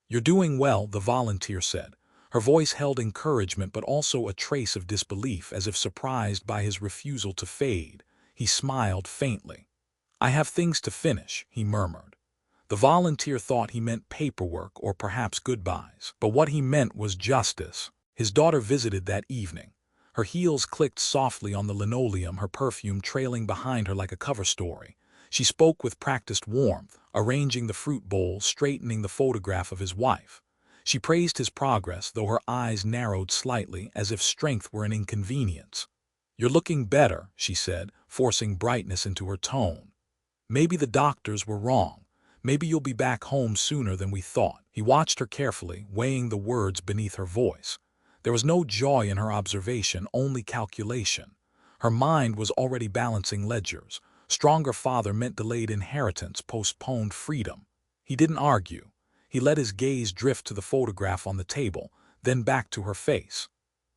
"You're doing well," the volunteer said. Her voice held encouragement but also a trace of disbelief, as if surprised by his refusal to fade. He smiled faintly. "I have things to finish," he murmured. The volunteer thought he meant paperwork or perhaps goodbyes. But what he meant was justice. His daughter visited that evening. Her heels clicked softly on the linoleum, her perfume trailing behind her like a cover story. She spoke with practiced warmth, arranging the fruit bowl, straightening the photograph of his wife. She praised his progress, though her eyes narrowed slightly, as if strength were an inconvenience. "You're looking better," she said, forcing brightness into her tone. "Maybe the doctors were wrong. Maybe you'll be back home sooner than we thought." He watched her carefully, weighing the words beneath her voice. There was no joy in her observation, only calculation. Her mind was already balancing ledgers. Stronger father meant delayed inheritance, postponed freedom. He didn't argue. He let his gaze drift to the photograph on the table, then back to her face.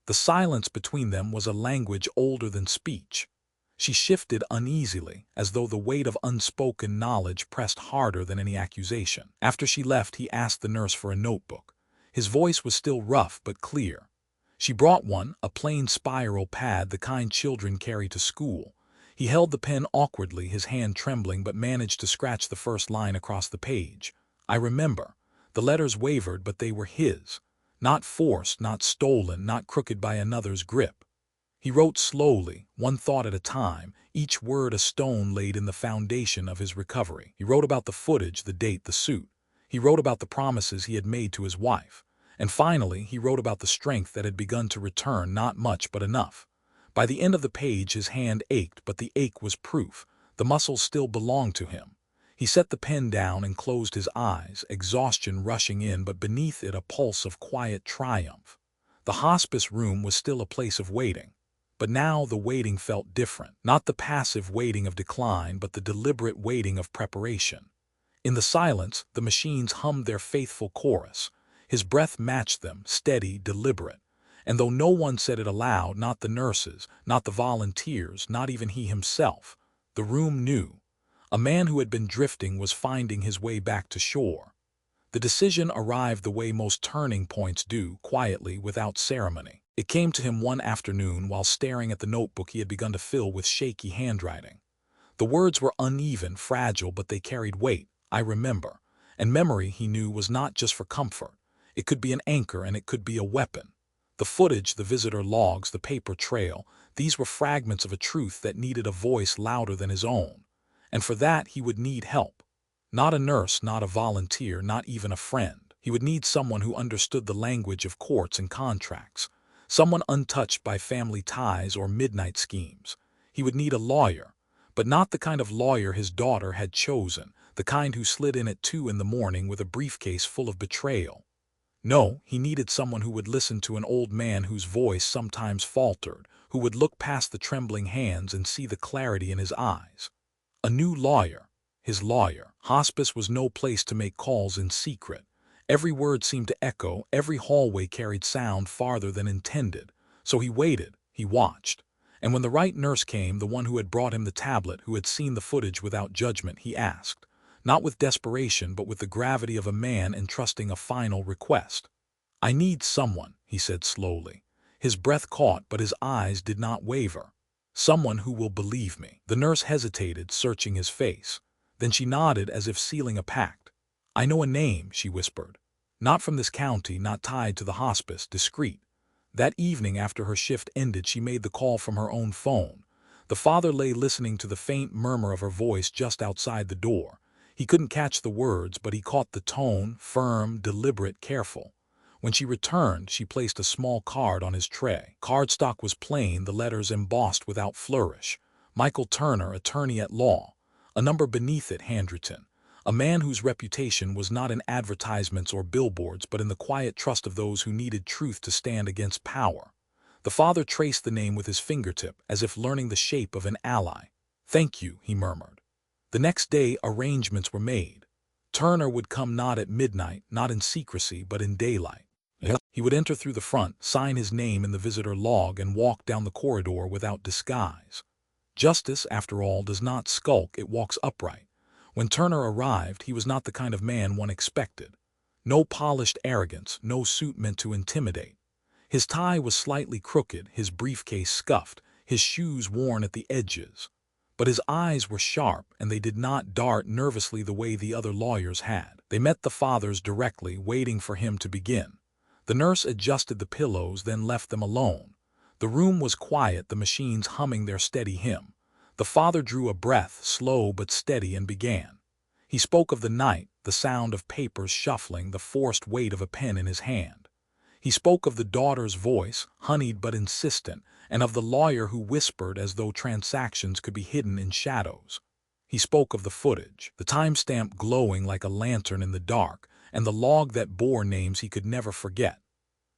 The silence between them was a language older than speech. She shifted uneasily, as though the weight of unspoken knowledge pressed harder than any accusation. After she left, he asked the nurse for a notebook. His voice was still rough but clear. She brought one, a plain spiral pad, the kind children carry to school. He held the pen awkwardly, his hand trembling, but managed to scratch the first line across the page. "I remember." The letters wavered, but they were his. Not forced, not stolen, not crooked by another's grip. He wrote slowly, one thought at a time, each word a stone laid in the foundation of his recovery. He wrote about the footage, the date, the suit. He wrote about the promises he had made to his wife. And finally, he wrote about the strength that had begun to return, not much but enough. By the end of the page, his hand ached, but the ache was proof. The muscles still belonged to him. He set the pen down and closed his eyes, exhaustion rushing in, but beneath it a pulse of quiet triumph. The hospice room was still a place of waiting. But now the waiting felt different. Not the passive waiting of decline, but the deliberate waiting of preparation. In the silence, the machines hummed their faithful chorus. His breath matched them, steady, deliberate. And though no one said it aloud, not the nurses, not the volunteers, not even he himself, the room knew. A man who had been drifting was finding his way back to shore. The decision arrived the way most turning points do, quietly, without ceremony. It came to him one afternoon while staring at the notebook he had begun to fill with shaky handwriting. The words were uneven, fragile, but they carried weight. "I remember." And memory, he knew, was not just for comfort. It could be an anchor and it could be a weapon. The footage, the visitor logs, the paper trail, these were fragments of a truth that needed a voice louder than his own. And for that he would need help. Not a nurse, not a volunteer, not even a friend. He would need someone who understood the language of courts and contracts. Someone untouched by family ties or midnight schemes. He would need a lawyer, but not the kind of lawyer his daughter had chosen, the kind who slid in at 2 in the morning with a briefcase full of betrayal. No, he needed someone who would listen to an old man whose voice sometimes faltered, who would look past the trembling hands and see the clarity in his eyes. A new lawyer. His lawyer. Hospice was no place to make calls in secret. Every word seemed to echo, every hallway carried sound farther than intended. So he waited, he watched. And when the right nurse came, the one who had brought him the tablet, who had seen the footage without judgment, he asked. Not with desperation, but with the gravity of a man entrusting a final request. "I need someone," he said slowly. His breath caught, but his eyes did not waver. "Someone who will believe me." The nurse hesitated, searching his face. Then she nodded as if sealing a pact. "I know a name," she whispered. "Not from this county, not tied to the hospice, discreet." That evening after her shift ended, she made the call from her own phone. The father lay listening to the faint murmur of her voice just outside the door. He couldn't catch the words, but he caught the tone, firm, deliberate, careful. When she returned, she placed a small card on his tray. Cardstock was plain, the letters embossed without flourish. Michael Turner, attorney at law. A number beneath it handwritten. A man whose reputation was not in advertisements or billboards, but in the quiet trust of those who needed truth to stand against power. The father traced the name with his fingertip, as if learning the shape of an ally. "Thank you," he murmured. The next day, arrangements were made. Turner would come not at midnight, not in secrecy, but in daylight. He would enter through the front, sign his name in the visitor log, and walk down the corridor without disguise. Justice, after all, does not skulk, it walks upright. When Turner arrived, he was not the kind of man one expected. No polished arrogance, no suit meant to intimidate. His tie was slightly crooked, his briefcase scuffed, his shoes worn at the edges. But his eyes were sharp, and they did not dart nervously the way the other lawyers had. They met the father's directly, waiting for him to begin. The nurse adjusted the pillows, then left them alone. The room was quiet, the machines humming their steady hymn. The father drew a breath, slow but steady, and began. He spoke of the night, the sound of papers shuffling, the forced weight of a pen in his hand. He spoke of the daughter's voice, honeyed but insistent, and of the lawyer who whispered as though transactions could be hidden in shadows. He spoke of the footage, the timestamp glowing like a lantern in the dark, and the log that bore names he could never forget.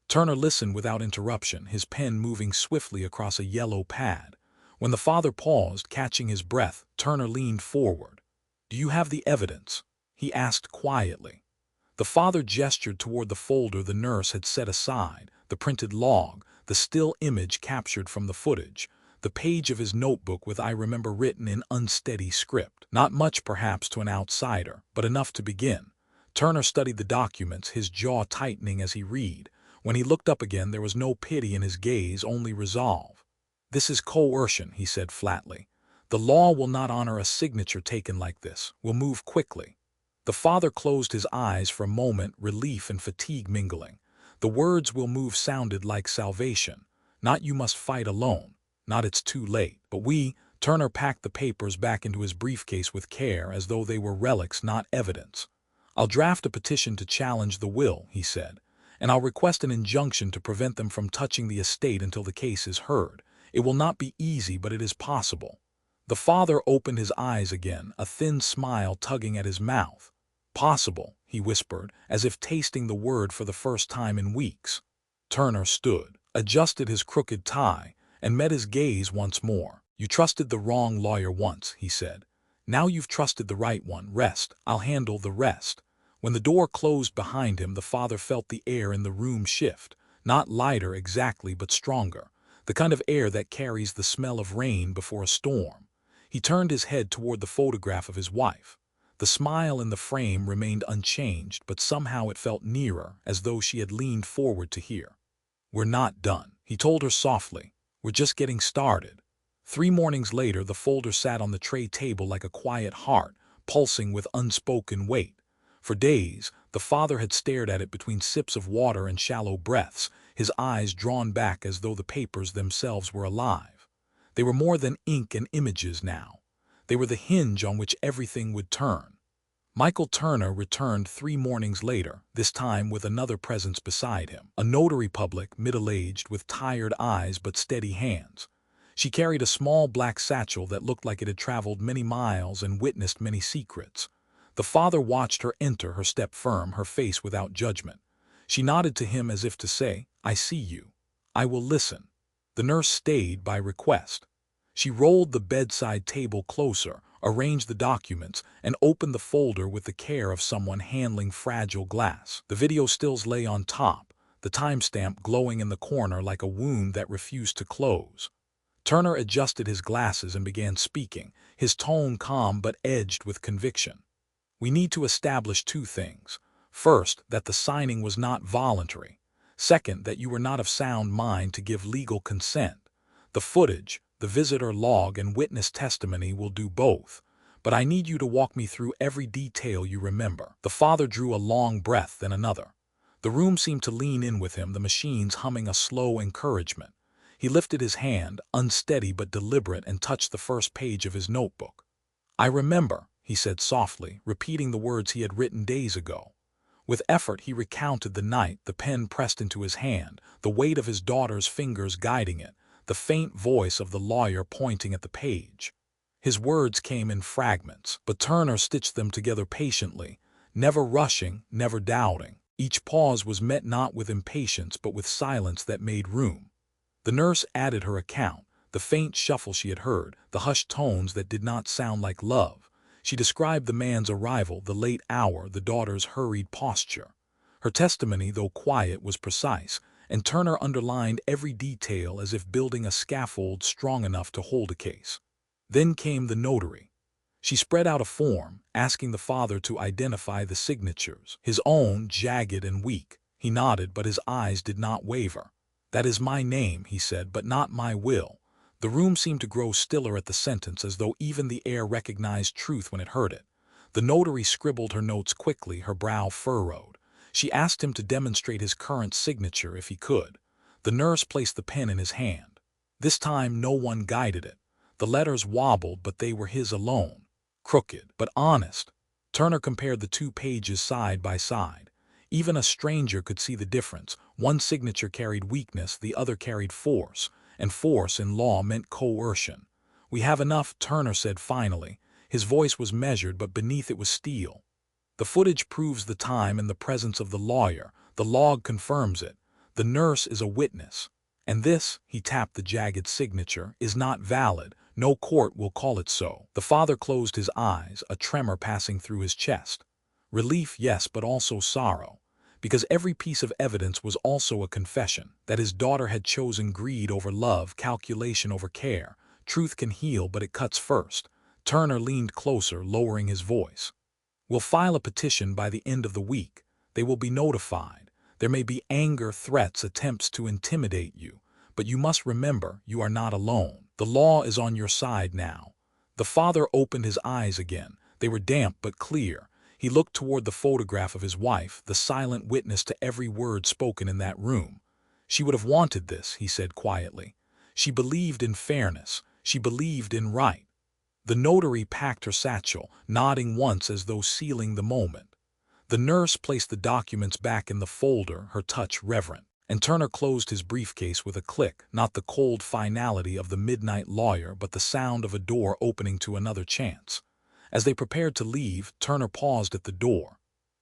Turner listened without interruption, his pen moving swiftly across a yellow pad. When the father paused, catching his breath, Turner leaned forward. "Do you have the evidence?" he asked quietly. The father gestured toward the folder the nurse had set aside, the printed log, the still image captured from the footage, the page of his notebook with "I remember" written in unsteady script. Not much, perhaps, to an outsider, but enough to begin. Turner studied the documents, his jaw tightening as he read. When he looked up again, there was no pity in his gaze, only resolve. "This is coercion," he said flatly. "The law will not honor a signature taken like this. We'll move quickly." The father closed his eyes for a moment, relief and fatigue mingling. The words "will move" sounded like salvation. Not "you must fight alone," not "it's too late." But Turner packed the papers back into his briefcase with care, as though they were relics, not evidence. "I'll draft a petition to challenge the will," he said, "and I'll request an injunction to prevent them from touching the estate until the case is heard. It will not be easy, but it is possible." The father opened his eyes again, a thin smile tugging at his mouth. "Possible," he whispered, as if tasting the word for the first time in weeks. Turner stood, adjusted his crooked tie, and met his gaze once more. "You trusted the wrong lawyer once," he said. "Now you've trusted the right one. Rest. I'll handle the rest." When the door closed behind him, the father felt the air in the room shift, not lighter exactly, but stronger, the kind of air that carries the smell of rain before a storm. He turned his head toward the photograph of his wife. The smile in the frame remained unchanged, but somehow it felt nearer, as though she had leaned forward to hear. "We're not done," he told her softly. "We're just getting started." 3 mornings later, the folder sat on the tray table like a quiet heart, pulsing with unspoken weight. For days, the father had stared at it between sips of water and shallow breaths, his eyes drawn back as though the papers themselves were alive. They were more than ink and images now. They were the hinge on which everything would turn. Michael Turner returned 3 mornings later, this time with another presence beside him, a notary public, middle-aged, with tired eyes but steady hands. She carried a small black satchel that looked like it had traveled many miles and witnessed many secrets. The father watched her enter, her step firm, her face without judgment. She nodded to him as if to say, "I see you. I will listen." The nurse stayed by request. She rolled the bedside table closer, arranged the documents, and opened the folder with the care of someone handling fragile glass. The video stills lay on top, the timestamp glowing in the corner like a wound that refused to close. Turner adjusted his glasses and began speaking, his tone calm but edged with conviction. "We need to establish 2 things. First, that the signing was not voluntary. Second, that you were not of sound mind to give legal consent. The footage, the visitor log, and witness testimony will do both. But I need you to walk me through every detail you remember." The father drew a long breath, then another. The room seemed to lean in with him, the machines humming a slow encouragement. He lifted his hand, unsteady but deliberate, and touched the first page of his notebook. "I remember," he said softly, repeating the words he had written days ago. With effort he recounted the night, the pen pressed into his hand, the weight of his daughter's fingers guiding it, the faint voice of the lawyer pointing at the page. His words came in fragments, but Turner stitched them together patiently, never rushing, never doubting. Each pause was met not with impatience but with silence that made room. The nurse added her account, the faint shuffle she had heard, the hushed tones that did not sound like love. She described the man's arrival, the late hour, the daughter's hurried posture. Her testimony, though quiet, was precise, and Turner underlined every detail as if building a scaffold strong enough to hold a case. Then came the notary. She spread out a form, asking the father to identify the signatures, his own jagged and weak. He nodded, but his eyes did not waver. "That is my name," he said, "but not my will." The room seemed to grow stiller at the sentence, as though even the air recognized truth when it heard it. The notary scribbled her notes quickly, her brow furrowed. She asked him to demonstrate his current signature if he could. The nurse placed the pen in his hand. This time no one guided it. The letters wobbled, but they were his alone. Crooked, but honest. Turner compared the 2 pages side by side. Even a stranger could see the difference. One signature carried weakness, the other carried force, and force in law meant coercion. "We have enough," Turner said finally. His voice was measured, but beneath it was steel. "The footage proves the time and the presence of the lawyer. The log confirms it. The nurse is a witness. And this," he tapped the jagged signature, "is not valid. No court will call it so." The father closed his eyes, a tremor passing through his chest. Relief, yes, but also sorrow. Because every piece of evidence was also a confession, that his daughter had chosen greed over love, calculation over care. Truth can heal, but it cuts first. Turner leaned closer, lowering his voice. "We'll file a petition by the end of the week. They will be notified. There may be anger, threats, attempts to intimidate you. But you must remember, you are not alone. The law is on your side now." The father opened his eyes again. They were damp but clear. He looked toward the photograph of his wife, the silent witness to every word spoken in that room. "She would have wanted this," he said quietly. "She believed in fairness. She believed in right." The notary packed her satchel, nodding once as though sealing the moment. The nurse placed the documents back in the folder, her touch reverent. And Turner closed his briefcase with a click, not the cold finality of the midnight lawyer, but the sound of a door opening to another chance. As they prepared to leave, Turner paused at the door.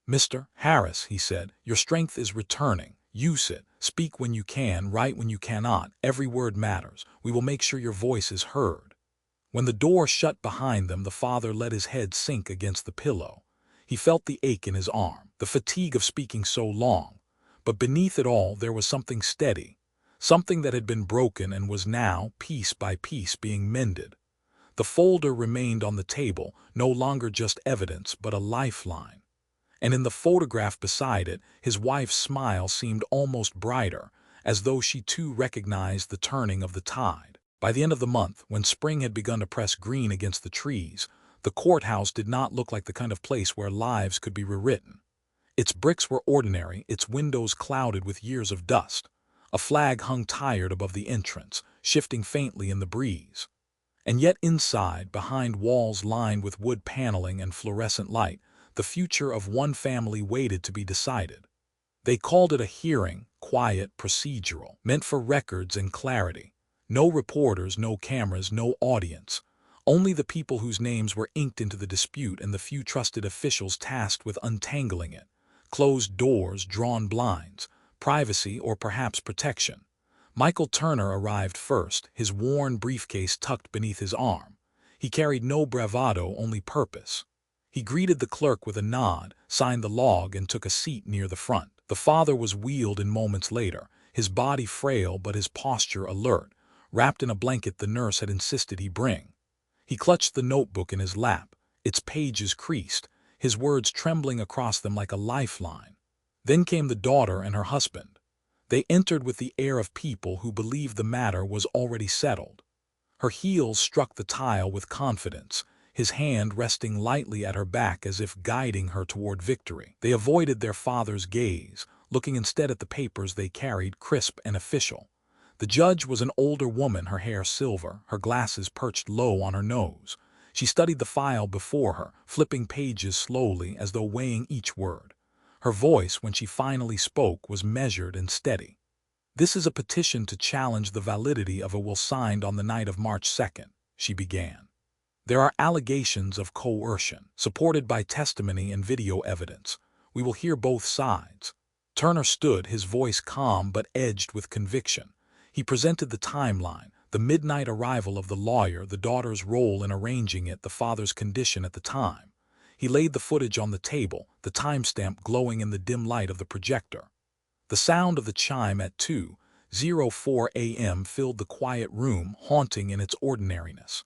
"Mr. Harris," he said, "your strength is returning. Use it. Speak when you can, write when you cannot. Every word matters. We will make sure your voice is heard." When the door shut behind them, the father let his head sink against the pillow. He felt the ache in his arm, the fatigue of speaking so long. But beneath it all there was something steady, something that had been broken and was now, piece by piece, being mended. The folder remained on the table, no longer just evidence, but a lifeline. And in the photograph beside it, his wife's smile seemed almost brighter, as though she too recognized the turning of the tide. By the end of the month, when spring had begun to press green against the trees, The courthouse did not look like the kind of place where lives could be rewritten. Its bricks were ordinary, its windows clouded with years of dust. A flag hung tired above the entrance, shifting faintly in the breeze. And yet inside, behind walls lined with wood paneling and fluorescent light, the future of one family waited to be decided. They called it a hearing, quiet, procedural, meant for records and clarity. No reporters, no cameras, no audience. Only the people whose names were inked into the dispute and the few trusted officials tasked with untangling it. Closed doors, drawn blinds, privacy or perhaps protection. Michael Turner arrived first, his worn briefcase tucked beneath his arm. He carried no bravado, only purpose. He greeted the clerk with a nod, signed the log, and took a seat near the front. The father was wheeled in moments later, his body frail but his posture alert, wrapped in a blanket the nurse had insisted he bring. He clutched the notebook in his lap, its pages creased, his words trembling across them like a lifeline. Then came the daughter and her husband. They entered with the air of people who believed the matter was already settled. Her heels struck the tile with confidence, his hand resting lightly at her back as if guiding her toward victory. They avoided their father's gaze, looking instead at the papers they carried, crisp and official. The judge was an older woman, her hair silver, her glasses perched low on her nose. She studied the file before her, flipping pages slowly as though weighing each word. Her voice, when she finally spoke, was measured and steady. "This is a petition to challenge the validity of a will signed on the night of March 2nd, she began. "There are allegations of coercion, supported by testimony and video evidence. We will hear both sides." Turner stood, his voice calm but edged with conviction. He presented the timeline, the midnight arrival of the lawyer, the daughter's role in arranging it, the father's condition at the time. He laid the footage on the table, the timestamp glowing in the dim light of the projector. The sound of the chime at 2:04 a.m. filled the quiet room, haunting in its ordinariness.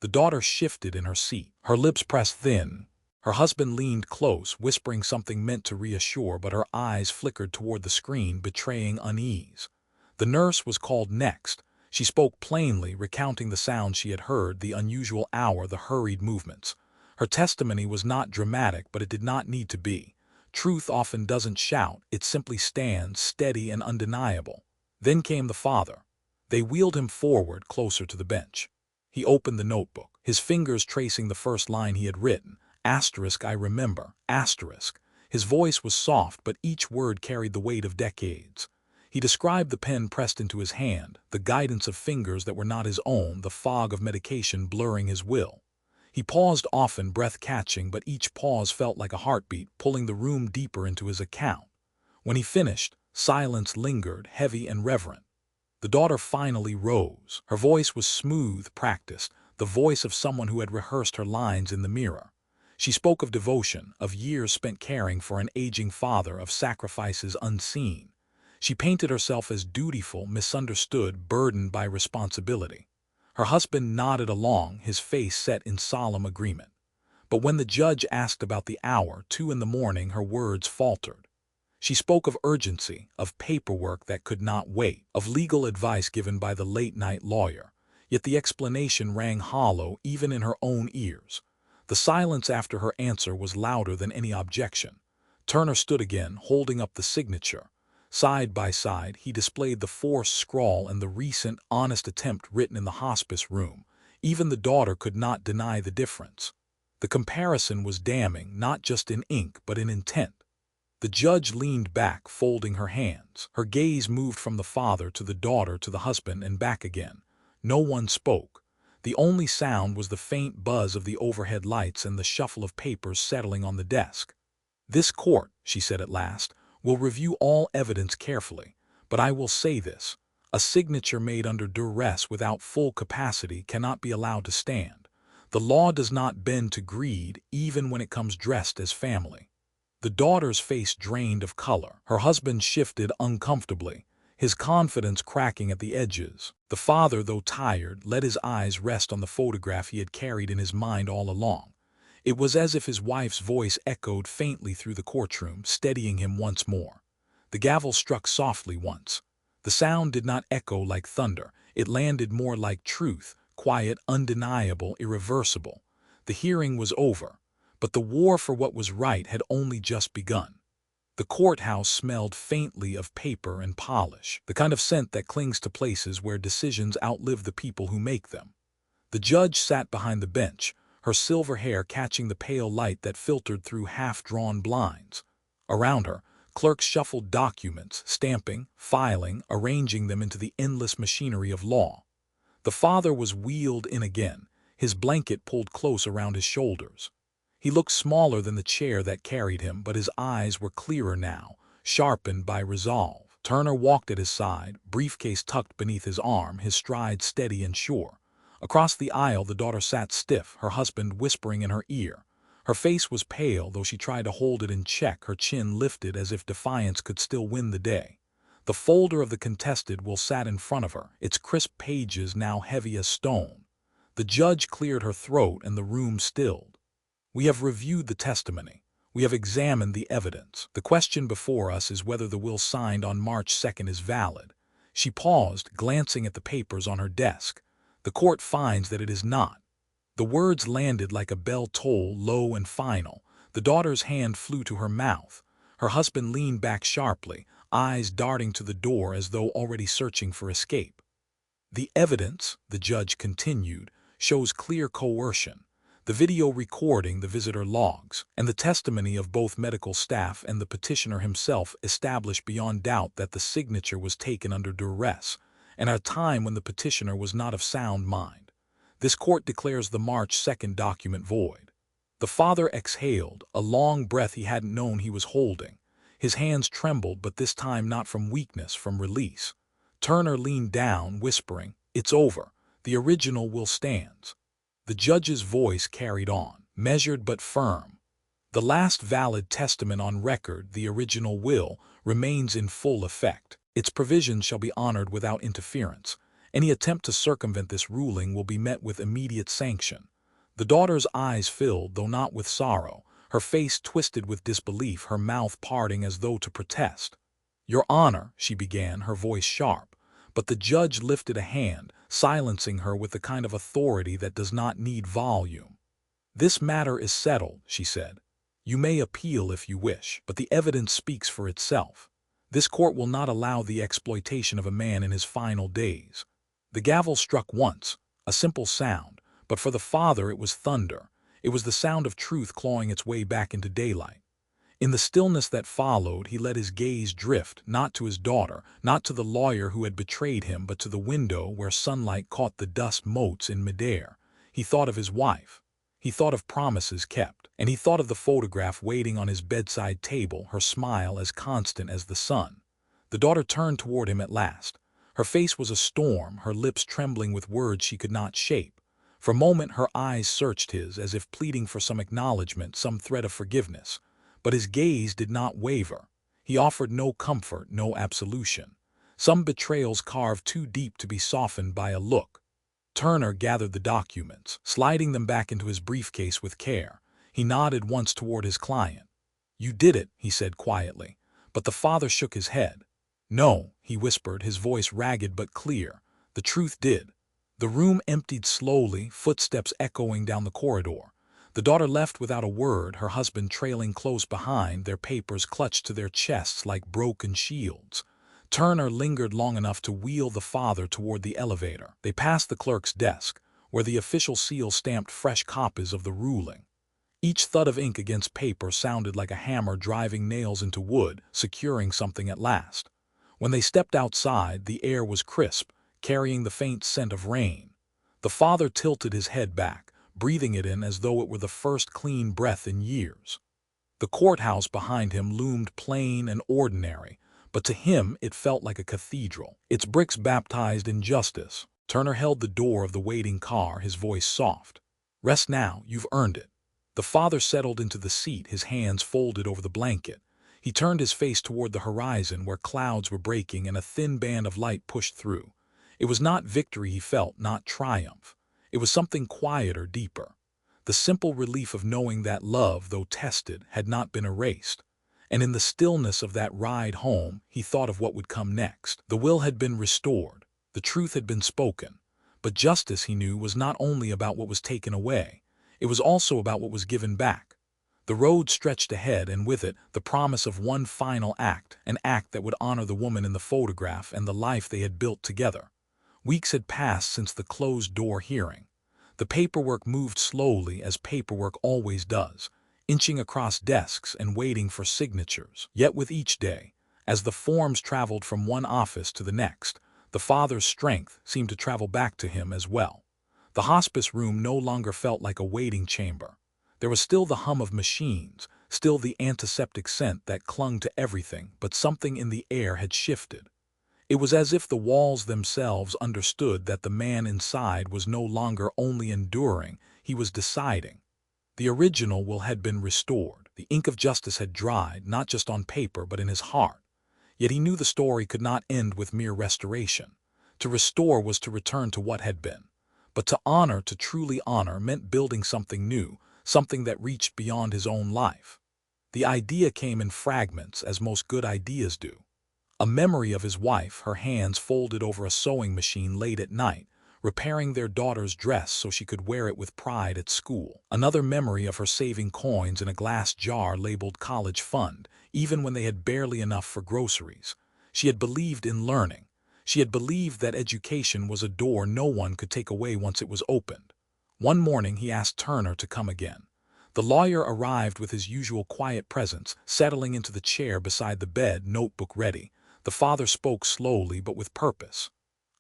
The daughter shifted in her seat, her lips pressed thin. Her husband leaned close, whispering something meant to reassure, but her eyes flickered toward the screen, betraying unease. The nurse was called next. She spoke plainly, recounting the sounds she had heard, the unusual hour, the hurried movements. Her testimony was not dramatic, but it did not need to be. Truth often doesn't shout, it simply stands, steady and undeniable. Then came the father. They wheeled him forward, closer to the bench. He opened the notebook, his fingers tracing the first line he had written. Asterisk, I remember, asterisk. His voice was soft, but each word carried the weight of decades. He described the pen pressed into his hand, the guidance of fingers that were not his own, the fog of medication blurring his will. He paused often, breath catching, but each pause felt like a heartbeat, pulling the room deeper into his account. When he finished, silence lingered, heavy and reverent. The daughter finally rose. Her voice was smooth, practiced, the voice of someone who had rehearsed her lines in the mirror. She spoke of devotion, of years spent caring for an aging father, of sacrifices unseen. She painted herself as dutiful, misunderstood, burdened by responsibility. Her husband nodded along, his face set in solemn agreement. But when the judge asked about the hour, 2 in the morning, her words faltered. She spoke of urgency, of paperwork that could not wait, of legal advice given by the late-night lawyer. Yet the explanation rang hollow even in her own ears. The silence after her answer was louder than any objection. Turner stood again, holding up the signature. Side by side, he displayed the forced scrawl and the recent, honest attempt written in the hospice room. Even the daughter could not deny the difference. The comparison was damning, not just in ink, but in intent. The judge leaned back, folding her hands. Her gaze moved from the father to the daughter to the husband and back again. No one spoke. The only sound was the faint buzz of the overhead lights and the shuffle of papers settling on the desk. "This court," she said at last, "will review all evidence carefully, but I will say this. A signature made under duress without full capacity cannot be allowed to stand. The law does not bend to greed, even when it comes dressed as family." The daughter's face drained of color. Her husband shifted uncomfortably, his confidence cracking at the edges. The father, though tired, let his eyes rest on the photograph he had carried in his mind all along. It was as if his wife's voice echoed faintly through the courtroom, steadying him once more. The gavel struck softly once. The sound did not echo like thunder. It landed more like truth, quiet, undeniable, irreversible. The hearing was over, but the war for what was right had only just begun. The courthouse smelled faintly of paper and polish, the kind of scent that clings to places where decisions outlive the people who make them. The judge sat behind the bench, her silver hair catching the pale light that filtered through half-drawn blinds. Around her, clerks shuffled documents, stamping, filing, arranging them into the endless machinery of law. The father was wheeled in again, his blanket pulled close around his shoulders. He looked smaller than the chair that carried him, but his eyes were clearer now, sharpened by resolve. Turner walked at his side, briefcase tucked beneath his arm, his stride steady and sure. Across the aisle, the daughter sat stiff, her husband whispering in her ear. Her face was pale, though she tried to hold it in check, her chin lifted as if defiance could still win the day. The folder of the contested will sat in front of her, its crisp pages now heavy as stone. The judge cleared her throat and the room stilled. We have reviewed the testimony. We have examined the evidence. The question before us is whether the will signed on March 2nd is valid. She paused, glancing at the papers on her desk. The court finds that it is not. The words landed like a bell toll, low and final. The daughter's hand flew to her mouth. Her husband leaned back sharply, eyes darting to the door as though already searching for escape. The evidence, the judge continued, shows clear coercion. The video recording, the visitor logs, and the testimony of both medical staff and the petitioner himself establish beyond doubt that the signature was taken under duress, and at a time when the petitioner was not of sound mind. This court declares the March 2nd document void. The father exhaled, a long breath he hadn't known he was holding. His hands trembled, but this time not from weakness, from release. Turner leaned down, whispering, "It's over. The original will stands." The judge's voice carried on, measured but firm. "The last valid testament on record, the original will, remains in full effect. Its provisions shall be honored without interference. Any attempt to circumvent this ruling will be met with immediate sanction." The daughter's eyes filled, though not with sorrow, her face twisted with disbelief, her mouth parting as though to protest. "Your Honor," she began, her voice sharp, but the judge lifted a hand, silencing her with the kind of authority that does not need volume. "This matter is settled," she said. "You may appeal if you wish, but the evidence speaks for itself. This court will not allow the exploitation of a man in his final days." The gavel struck once, a simple sound, but for the father it was thunder. It was the sound of truth clawing its way back into daylight. In the stillness that followed, he let his gaze drift, not to his daughter, not to the lawyer who had betrayed him, but to the window where sunlight caught the dust motes in midair. He thought of his wife. He thought of promises kept, and he thought of the photograph waiting on his bedside table, her smile as constant as the sun. The daughter turned toward him at last. Her face was a storm, her lips trembling with words she could not shape. For a moment her eyes searched his, as if pleading for some acknowledgement, some thread of forgiveness. But his gaze did not waver. He offered no comfort, no absolution. Some betrayals carved too deep to be softened by a look. Turner gathered the documents, sliding them back into his briefcase with care. He nodded once toward his client. "You did it," he said quietly, but the father shook his head. "No," he whispered, his voice ragged but clear. "The truth did." The room emptied slowly, footsteps echoing down the corridor. The daughter left without a word, her husband trailing close behind, their papers clutched to their chests like broken shields. Turner lingered long enough to wheel the father toward the elevator. They passed the clerk's desk, where the official seal stamped fresh copies of the ruling. Each thud of ink against paper sounded like a hammer driving nails into wood, securing something at last. When they stepped outside, the air was crisp, carrying the faint scent of rain. The father tilted his head back, breathing it in as though it were the first clean breath in years. The courthouse behind him loomed plain and ordinary, but to him it felt like a cathedral, its bricks baptized in justice. Turner held the door of the waiting car, his voice soft. "Rest now, you've earned it." The father settled into the seat, his hands folded over the blanket. He turned his face toward the horizon where clouds were breaking and a thin band of light pushed through. It was not victory he felt, not triumph. It was something quieter, deeper. The simple relief of knowing that love, though tested, had not been erased. And in the stillness of that ride home, he thought of what would come next. The will had been restored. The truth had been spoken. But justice, he knew, was not only about what was taken away. It was also about what was given back. The road stretched ahead, and with it, the promise of one final act, an act that would honor the woman in the photograph and the life they had built together. Weeks had passed since the closed-door hearing. The paperwork moved slowly, as paperwork always does, inching across desks and waiting for signatures. Yet with each day, as the forms traveled from one office to the next, the father's strength seemed to travel back to him as well. The hospice room no longer felt like a waiting chamber. There was still the hum of machines, still the antiseptic scent that clung to everything, but something in the air had shifted. It was as if the walls themselves understood that the man inside was no longer only enduring, he was deciding. The original will had been restored. The ink of justice had dried, not just on paper but in his heart. Yet he knew the story could not end with mere restoration. To restore was to return to what had been. But to honor, to truly honor, meant building something new, something that reached beyond his own life. The idea came in fragments, as most good ideas do. A memory of his wife, her hands folded over a sewing machine late at night, repairing their daughter's dress so she could wear it with pride at school. Another memory of her saving coins in a glass jar labeled college fund, even when they had barely enough for groceries. She had believed in learning. She had believed that education was a door no one could take away once it was opened. One morning he asked Turner to come again. The lawyer arrived with his usual quiet presence, settling into the chair beside the bed, notebook ready. The father spoke slowly but with purpose.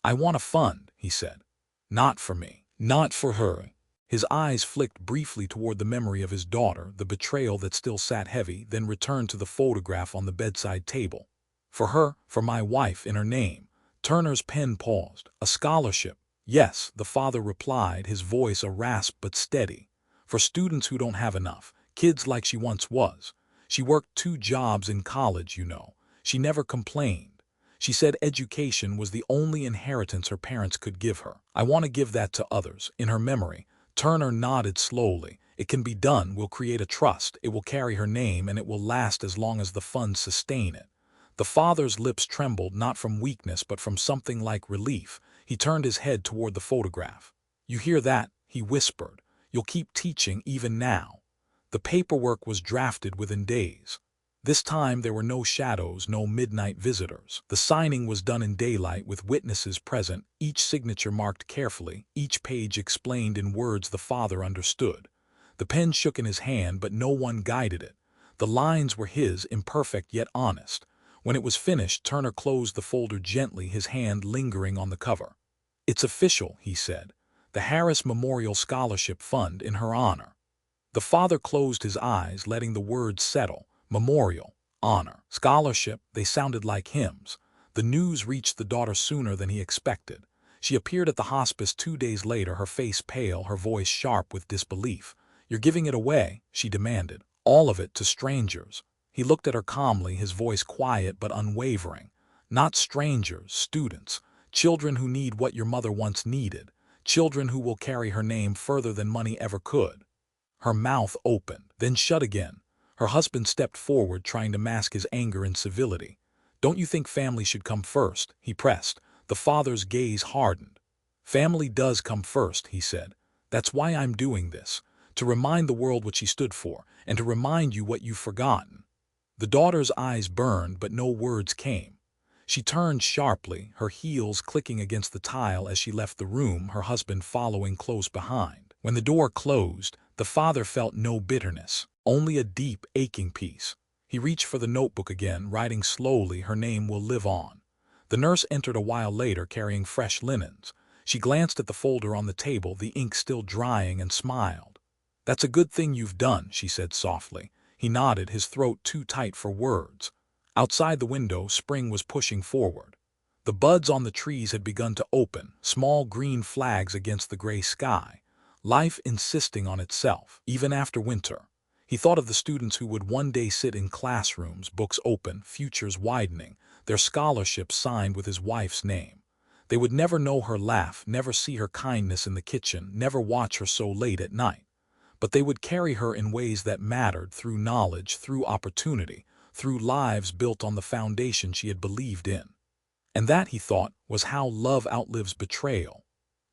"I want a fund," he said. "Not for me. Not for her." His eyes flicked briefly toward the memory of his daughter, the betrayal that still sat heavy, then returned to the photograph on the bedside table. "For her, for my wife, in her name." Turner's pen paused. "A scholarship." "Yes," the father replied, his voice a rasp but steady. "For students who don't have enough, kids like she once was. She worked 2 jobs in college, you know. She never complained. She said education was the only inheritance her parents could give her. I want to give that to others, in her memory." Turner nodded slowly. "It can be done. We'll create a trust. It will carry her name, and it will last as long as the funds sustain it." The father's lips trembled, not from weakness but from something like relief. He turned his head toward the photograph. "You hear that?" he whispered. "You'll keep teaching even now." The paperwork was drafted within days. This time there were no shadows, no midnight visitors. The signing was done in daylight with witnesses present, each signature marked carefully, each page explained in words the father understood. The pen shook in his hand, but no one guided it. The lines were his, imperfect yet honest. When it was finished, Turner closed the folder gently, his hand lingering on the cover. "It's official," he said. "The Harris Memorial Scholarship Fund in her honor." The father closed his eyes, letting the words settle. Memorial, honor, scholarship, they sounded like hymns. The news reached the daughter sooner than he expected. She appeared at the hospice 2 days later, her face pale, her voice sharp with disbelief. "You're giving it away?" she demanded. "All of it to strangers?" He looked at her calmly, his voice quiet but unwavering. "Not strangers, students. Children who need what your mother once needed. Children who will carry her name further than money ever could." Her mouth opened, then shut again. Her husband stepped forward, trying to mask his anger and civility. "Don't you think family should come first?" he pressed. The father's gaze hardened. "Family does come first," he said. "That's why I'm doing this. To remind the world what she stood for, and to remind you what you've forgotten." The daughter's eyes burned, but no words came. She turned sharply, her heels clicking against the tile as she left the room, her husband following close behind. When the door closed, the father felt no bitterness, only a deep, aching peace. He reached for the notebook again, writing slowly, "Her name will live on." The nurse entered a while later, carrying fresh linens. She glanced at the folder on the table, the ink still drying, and smiled. "That's a good thing you've done," she said softly. He nodded, his throat too tight for words. Outside the window, spring was pushing forward. The buds on the trees had begun to open, small green flags against the gray sky. Life insisting on itself, even after winter. He thought of the students who would one day sit in classrooms, books open, futures widening, their scholarships signed with his wife's name. They would never know her laugh, never see her kindness in the kitchen, never watch her so late at night. But they would carry her in ways that mattered, through knowledge, through opportunity, through lives built on the foundation she had believed in. And that, he thought, was how love outlives betrayal.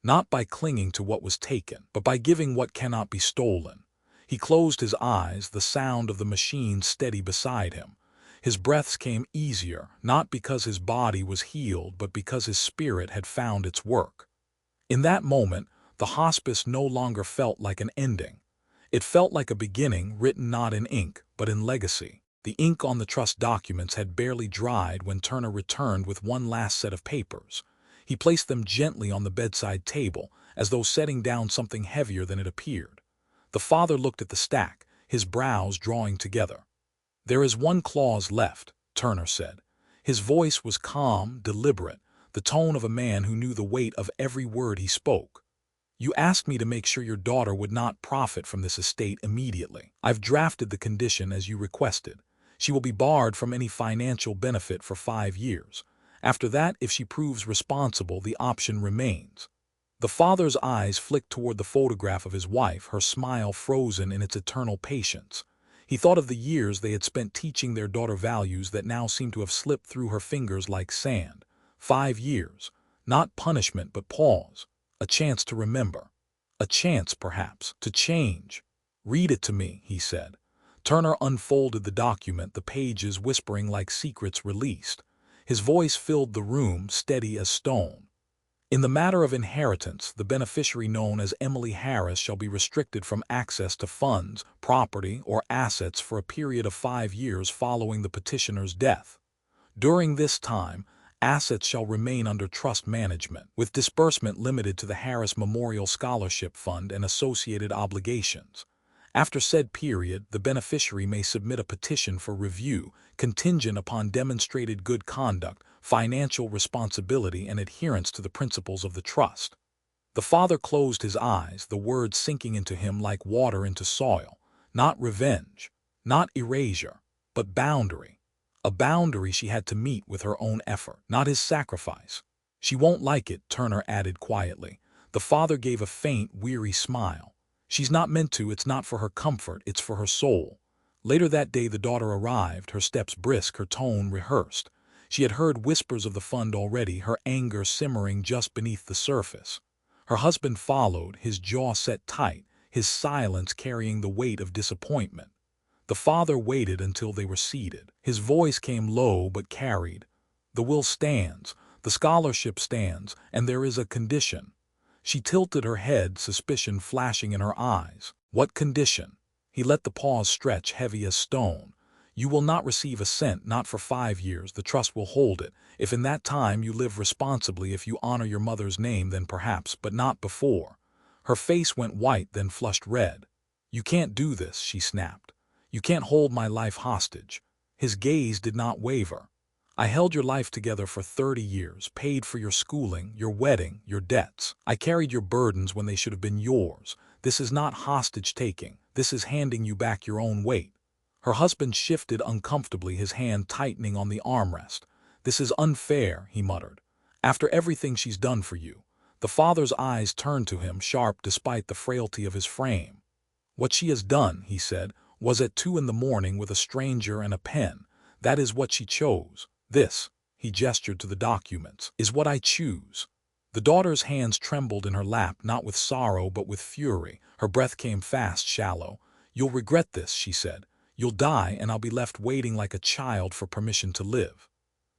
not by clinging to what was taken, but by giving what cannot be stolen. He closed his eyes, the sound of the machine steady beside him. His breaths came easier, not because his body was healed, but because his spirit had found its work. In that moment, the hospice no longer felt like an ending. It felt like a beginning written not in ink, but in legacy. The ink on the trust documents had barely dried when Turner returned with one last set of papers. He placed them gently on the bedside table, as though setting down something heavier than it appeared. The father looked at the stack, his brows drawing together. "There is one clause left," Turner said. His voice was calm, deliberate, the tone of a man who knew the weight of every word he spoke. "You asked me to make sure your daughter would not profit from this estate immediately. I've drafted the condition as you requested. She will be barred from any financial benefit for 5 years. After that, if she proves responsible, the option remains." The father's eyes flicked toward the photograph of his wife, her smile frozen in its eternal patience. He thought of the years they had spent teaching their daughter values that now seemed to have slipped through her fingers like sand. 5 years. Not punishment, but pause. A chance to remember. A chance, perhaps, to change. "Read it to me," he said. Turner unfolded the document, the pages whispering like secrets released. His voice filled the room, steady as stone. "In the matter of inheritance, the beneficiary known as Emily Harris shall be restricted from access to funds, property, or assets for a period of 5 years following the petitioner's death. During this time, assets shall remain under trust management, with disbursement limited to the Harris Memorial Scholarship Fund and associated obligations. After said period, the beneficiary may submit a petition for review, contingent upon demonstrated good conduct, financial responsibility, and adherence to the principles of the trust." The father closed his eyes, the words sinking into him like water into soil. Not revenge, not erasure, but boundary. A boundary she had to meet with her own effort, not his sacrifice. "She won't like it," Turner added quietly. The father gave a faint, weary smile. "She's not meant to, it's not for her comfort, it's for her soul." Later that day the daughter arrived, her steps brisk, her tone rehearsed. She had heard whispers of the fund already, her anger simmering just beneath the surface. Her husband followed, his jaw set tight, his silence carrying the weight of disappointment. The father waited until they were seated. His voice came low but carried. "The will stands, the scholarship stands, and there is a condition." She tilted her head, suspicion flashing in her eyes. "What condition?" He let the pause stretch, heavy as stone. "You will not receive a cent, not for 5 years. The trust will hold it. If in that time you live responsibly, if you honor your mother's name, then perhaps, but not before." Her face went white, then flushed red. "You can't do this," she snapped. "You can't hold my life hostage." His gaze did not waver. "I held your life together for 30 years, paid for your schooling, your wedding, your debts. I carried your burdens when they should have been yours. This is not hostage-taking. This is handing you back your own weight." Her husband shifted uncomfortably, his hand tightening on the armrest. "This is unfair," he muttered. "After everything she's done for you." The father's eyes turned to him, sharp despite the frailty of his frame. "What she has done," he said, "was at 2 in the morning with a stranger and a pen. That is what she chose. This," he gestured to the documents, "is what I choose." The daughter's hands trembled in her lap, not with sorrow but with fury. Her breath came fast, shallow. "You'll regret this," she said. "You'll die, and I'll be left waiting like a child for permission to live."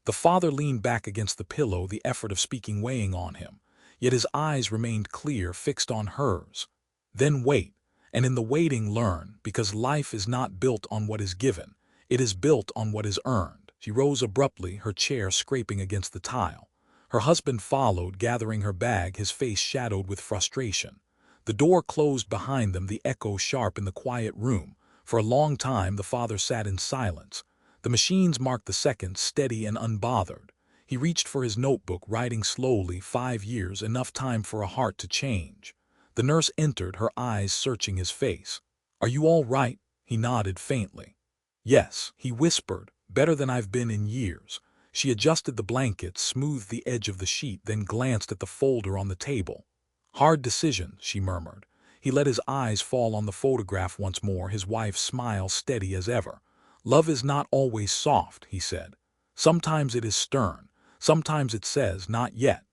The father leaned back against the pillow, the effort of speaking weighing on him. Yet his eyes remained clear, fixed on hers. "Then wait, and in the waiting learn, because life is not built on what is given. It is built on what is earned." She rose abruptly, her chair scraping against the tile. Her husband followed, gathering her bag, his face shadowed with frustration. The door closed behind them, the echo sharp in the quiet room. For a long time the father sat in silence. The machines marked the seconds, steady and unbothered. He reached for his notebook, writing slowly, 5 years, enough time for a heart to change. The nurse entered, her eyes searching his face. "Are you all right?" He nodded faintly. "Yes," he whispered, "better than I've been in years." She adjusted the blankets, smoothed the edge of the sheet, then glanced at the folder on the table. "Hard decision," she murmured. He let his eyes fall on the photograph once more, his wife's smile steady as ever. "Love is not always soft," he said. "Sometimes it is stern. Sometimes it says, 'Not yet.'"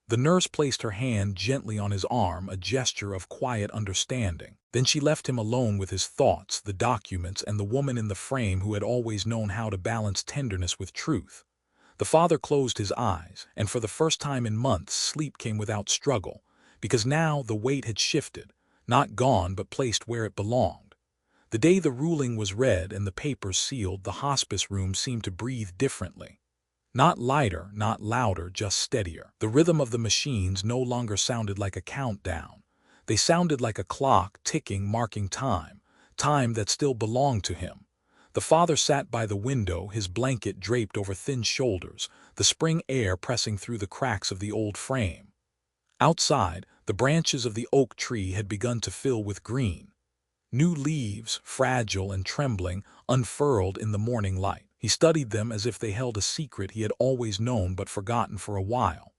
The nurse placed her hand gently on his arm, a gesture of quiet understanding. Then she left him alone with his thoughts, the documents, and the woman in the frame who had always known how to balance tenderness with truth. The father closed his eyes, and for the first time in months sleep came without struggle, because now the weight had shifted, not gone but placed where it belonged. The day the ruling was read and the papers sealed, the hospice room seemed to breathe differently. Not lighter, not louder, just steadier. The rhythm of the machines no longer sounded like a countdown. They sounded like a clock ticking, marking time, time that still belonged to him. The father sat by the window, his blanket draped over thin shoulders, the spring air pressing through the cracks of the old frame. Outside, the branches of the oak tree had begun to fill with green. New leaves, fragile and trembling, unfurled in the morning light. He studied them as if they held a secret he had always known but forgotten for a while.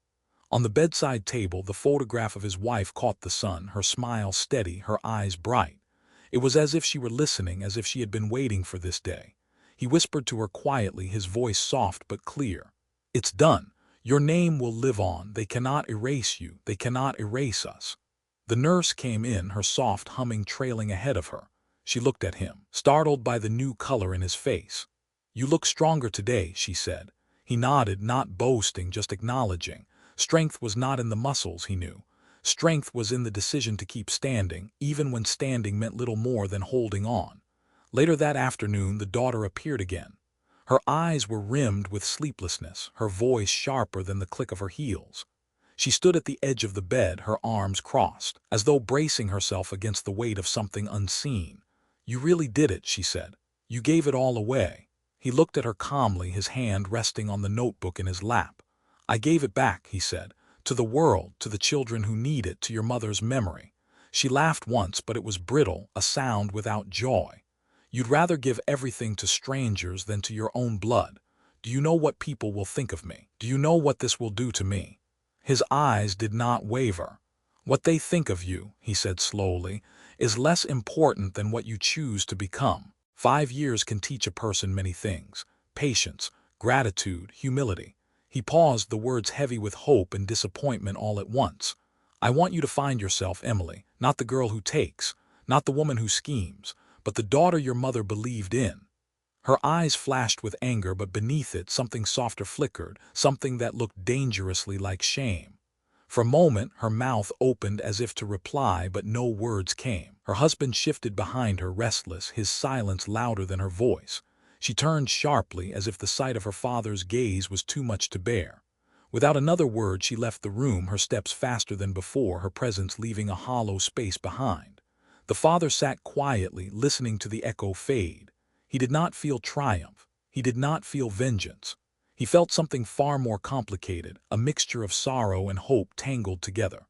On the bedside table, the photograph of his wife caught the sun, her smile steady, her eyes bright. It was as if she were listening, as if she had been waiting for this day. He whispered to her quietly, his voice soft but clear. "It's done. Your name will live on. They cannot erase you. They cannot erase us." The nurse came in, her soft humming trailing ahead of her. She looked at him, startled by the new color in his face. "You look stronger today," she said. He nodded, not boasting, just acknowledging. Strength was not in the muscles, he knew. Strength was in the decision to keep standing, even when standing meant little more than holding on. Later that afternoon, the daughter appeared again. Her eyes were rimmed with sleeplessness, her voice sharper than the click of her heels. She stood at the edge of the bed, her arms crossed, as though bracing herself against the weight of something unseen. "You really did it," she said. "You gave it all away." He looked at her calmly, his hand resting on the notebook in his lap. "I gave it back," he said, "to the world, to the children who need it, to your mother's memory." She laughed once, but it was brittle, a sound without joy. "You'd rather give everything to strangers than to your own blood. Do you know what people will think of me? Do you know what this will do to me?" His eyes did not waver. "What they think of you," he said slowly, "is less important than what you choose to become. 5 years can teach a person many things: patience, gratitude, humility." He paused, the words heavy with hope and disappointment all at once. "I want you to find yourself, Emily, not the girl who takes, not the woman who schemes, but the daughter your mother believed in." Her eyes flashed with anger, but beneath it something softer flickered, something that looked dangerously like shame. For a moment, her mouth opened as if to reply, but no words came. Her husband shifted behind her, restless, his silence louder than her voice. She turned sharply, as if the sight of her father's gaze was too much to bear. Without another word, she left the room, her steps faster than before, her presence leaving a hollow space behind. The father sat quietly, listening to the echo fade. He did not feel triumph. He did not feel vengeance. He felt something far more complicated, a mixture of sorrow and hope tangled together.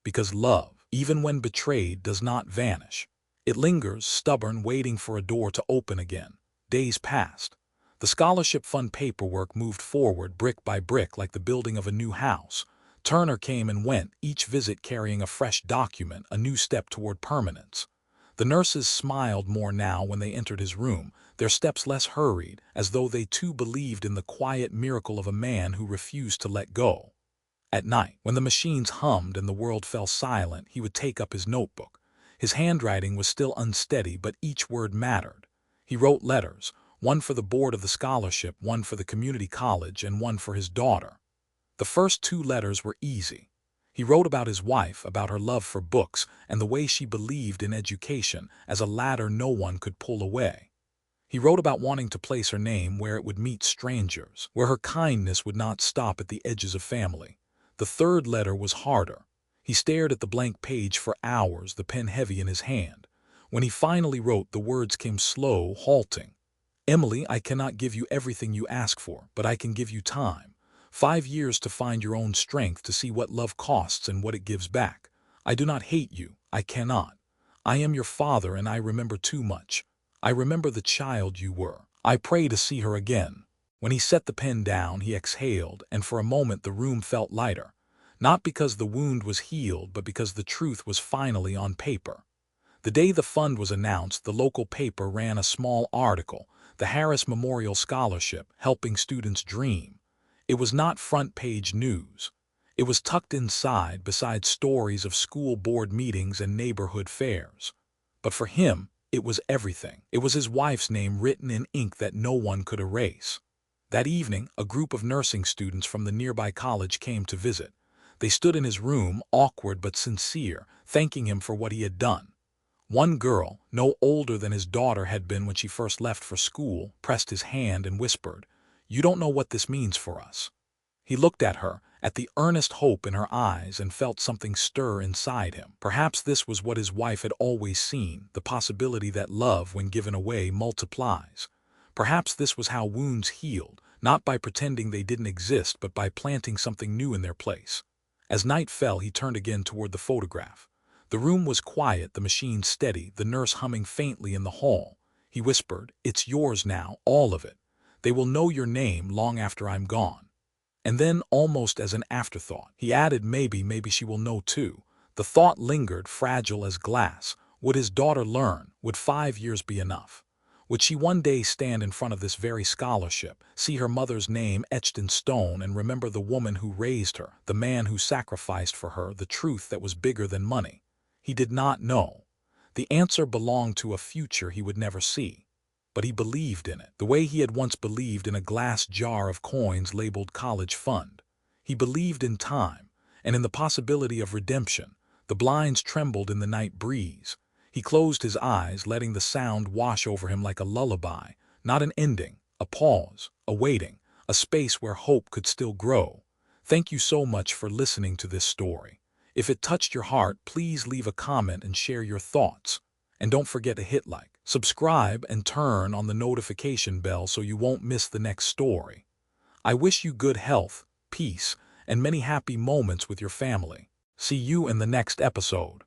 Because love, even when betrayed, does not vanish. It lingers, stubborn, waiting for a door to open again. Days passed. The scholarship fund paperwork moved forward, brick by brick, like the building of a new house. Turner came and went, each visit carrying a fresh document, a new step toward permanence. The nurses smiled more now when they entered his room, their steps less hurried, as though they too believed in the quiet miracle of a man who refused to let go. At night, when the machines hummed and the world fell silent, he would take up his notebook. His handwriting was still unsteady, but each word mattered. He wrote letters, one for the board of the scholarship, one for the community college, and one for his daughter. The first 2 letters were easy. He wrote about his wife, about her love for books, and the way she believed in education as a ladder no one could pull away. He wrote about wanting to place her name where it would meet strangers, where her kindness would not stop at the edges of family. The 3rd letter was harder. He stared at the blank page for hours, the pen heavy in his hand. When he finally wrote, the words came slow, halting. "Emily, I cannot give you everything you ask for, but I can give you time. 5 years to find your own strength, to see what love costs and what it gives back. I do not hate you. I cannot. I am your father, and I remember too much. I remember the child you were. I pray to see her again." When he set the pen down, he exhaled, and for a moment the room felt lighter. Not because the wound was healed, but because the truth was finally on paper. The day the fund was announced, the local paper ran a small article, "The Harris Memorial Scholarship, Helping Students Dream." It was not front-page news. It was tucked inside beside stories of school board meetings and neighborhood fairs. But for him, it was everything. It was his wife's name written in ink that no one could erase. That evening, a group of nursing students from the nearby college came to visit. They stood in his room, awkward but sincere, thanking him for what he had done. One girl, no older than his daughter had been when she first left for school, pressed his hand and whispered, "You don't know what this means for us." He looked at her, at the earnest hope in her eyes, and felt something stir inside him. Perhaps this was what his wife had always seen, the possibility that love, when given away, multiplies. Perhaps this was how wounds healed, not by pretending they didn't exist, but by planting something new in their place. As night fell, he turned again toward the photograph. The room was quiet, the machine steady, the nurse humming faintly in the hall. He whispered, "It's yours now, all of it. They will know your name long after I'm gone." And then, almost as an afterthought, he added, maybe she will know too. The thought lingered, fragile as glass. Would his daughter learn? Would 5 years be enough? Would she one day stand in front of this very scholarship, see her mother's name etched in stone, and remember the woman who raised her, the man who sacrificed for her, the truth that was bigger than money? He did not know. The answer belonged to a future he would never see. But he believed in it, the way he had once believed in a glass jar of coins labeled college fund. He believed in time, and in the possibility of redemption. The blinds trembled in the night breeze. He closed his eyes, letting the sound wash over him like a lullaby, not an ending, a pause, a waiting, a space where hope could still grow. Thank you so much for listening to this story. If it touched your heart, please leave a comment and share your thoughts. And don't forget to hit like, subscribe, and turn on the notification bell so you won't miss the next story. I wish you good health, peace, and many happy moments with your family. See you in the next episode.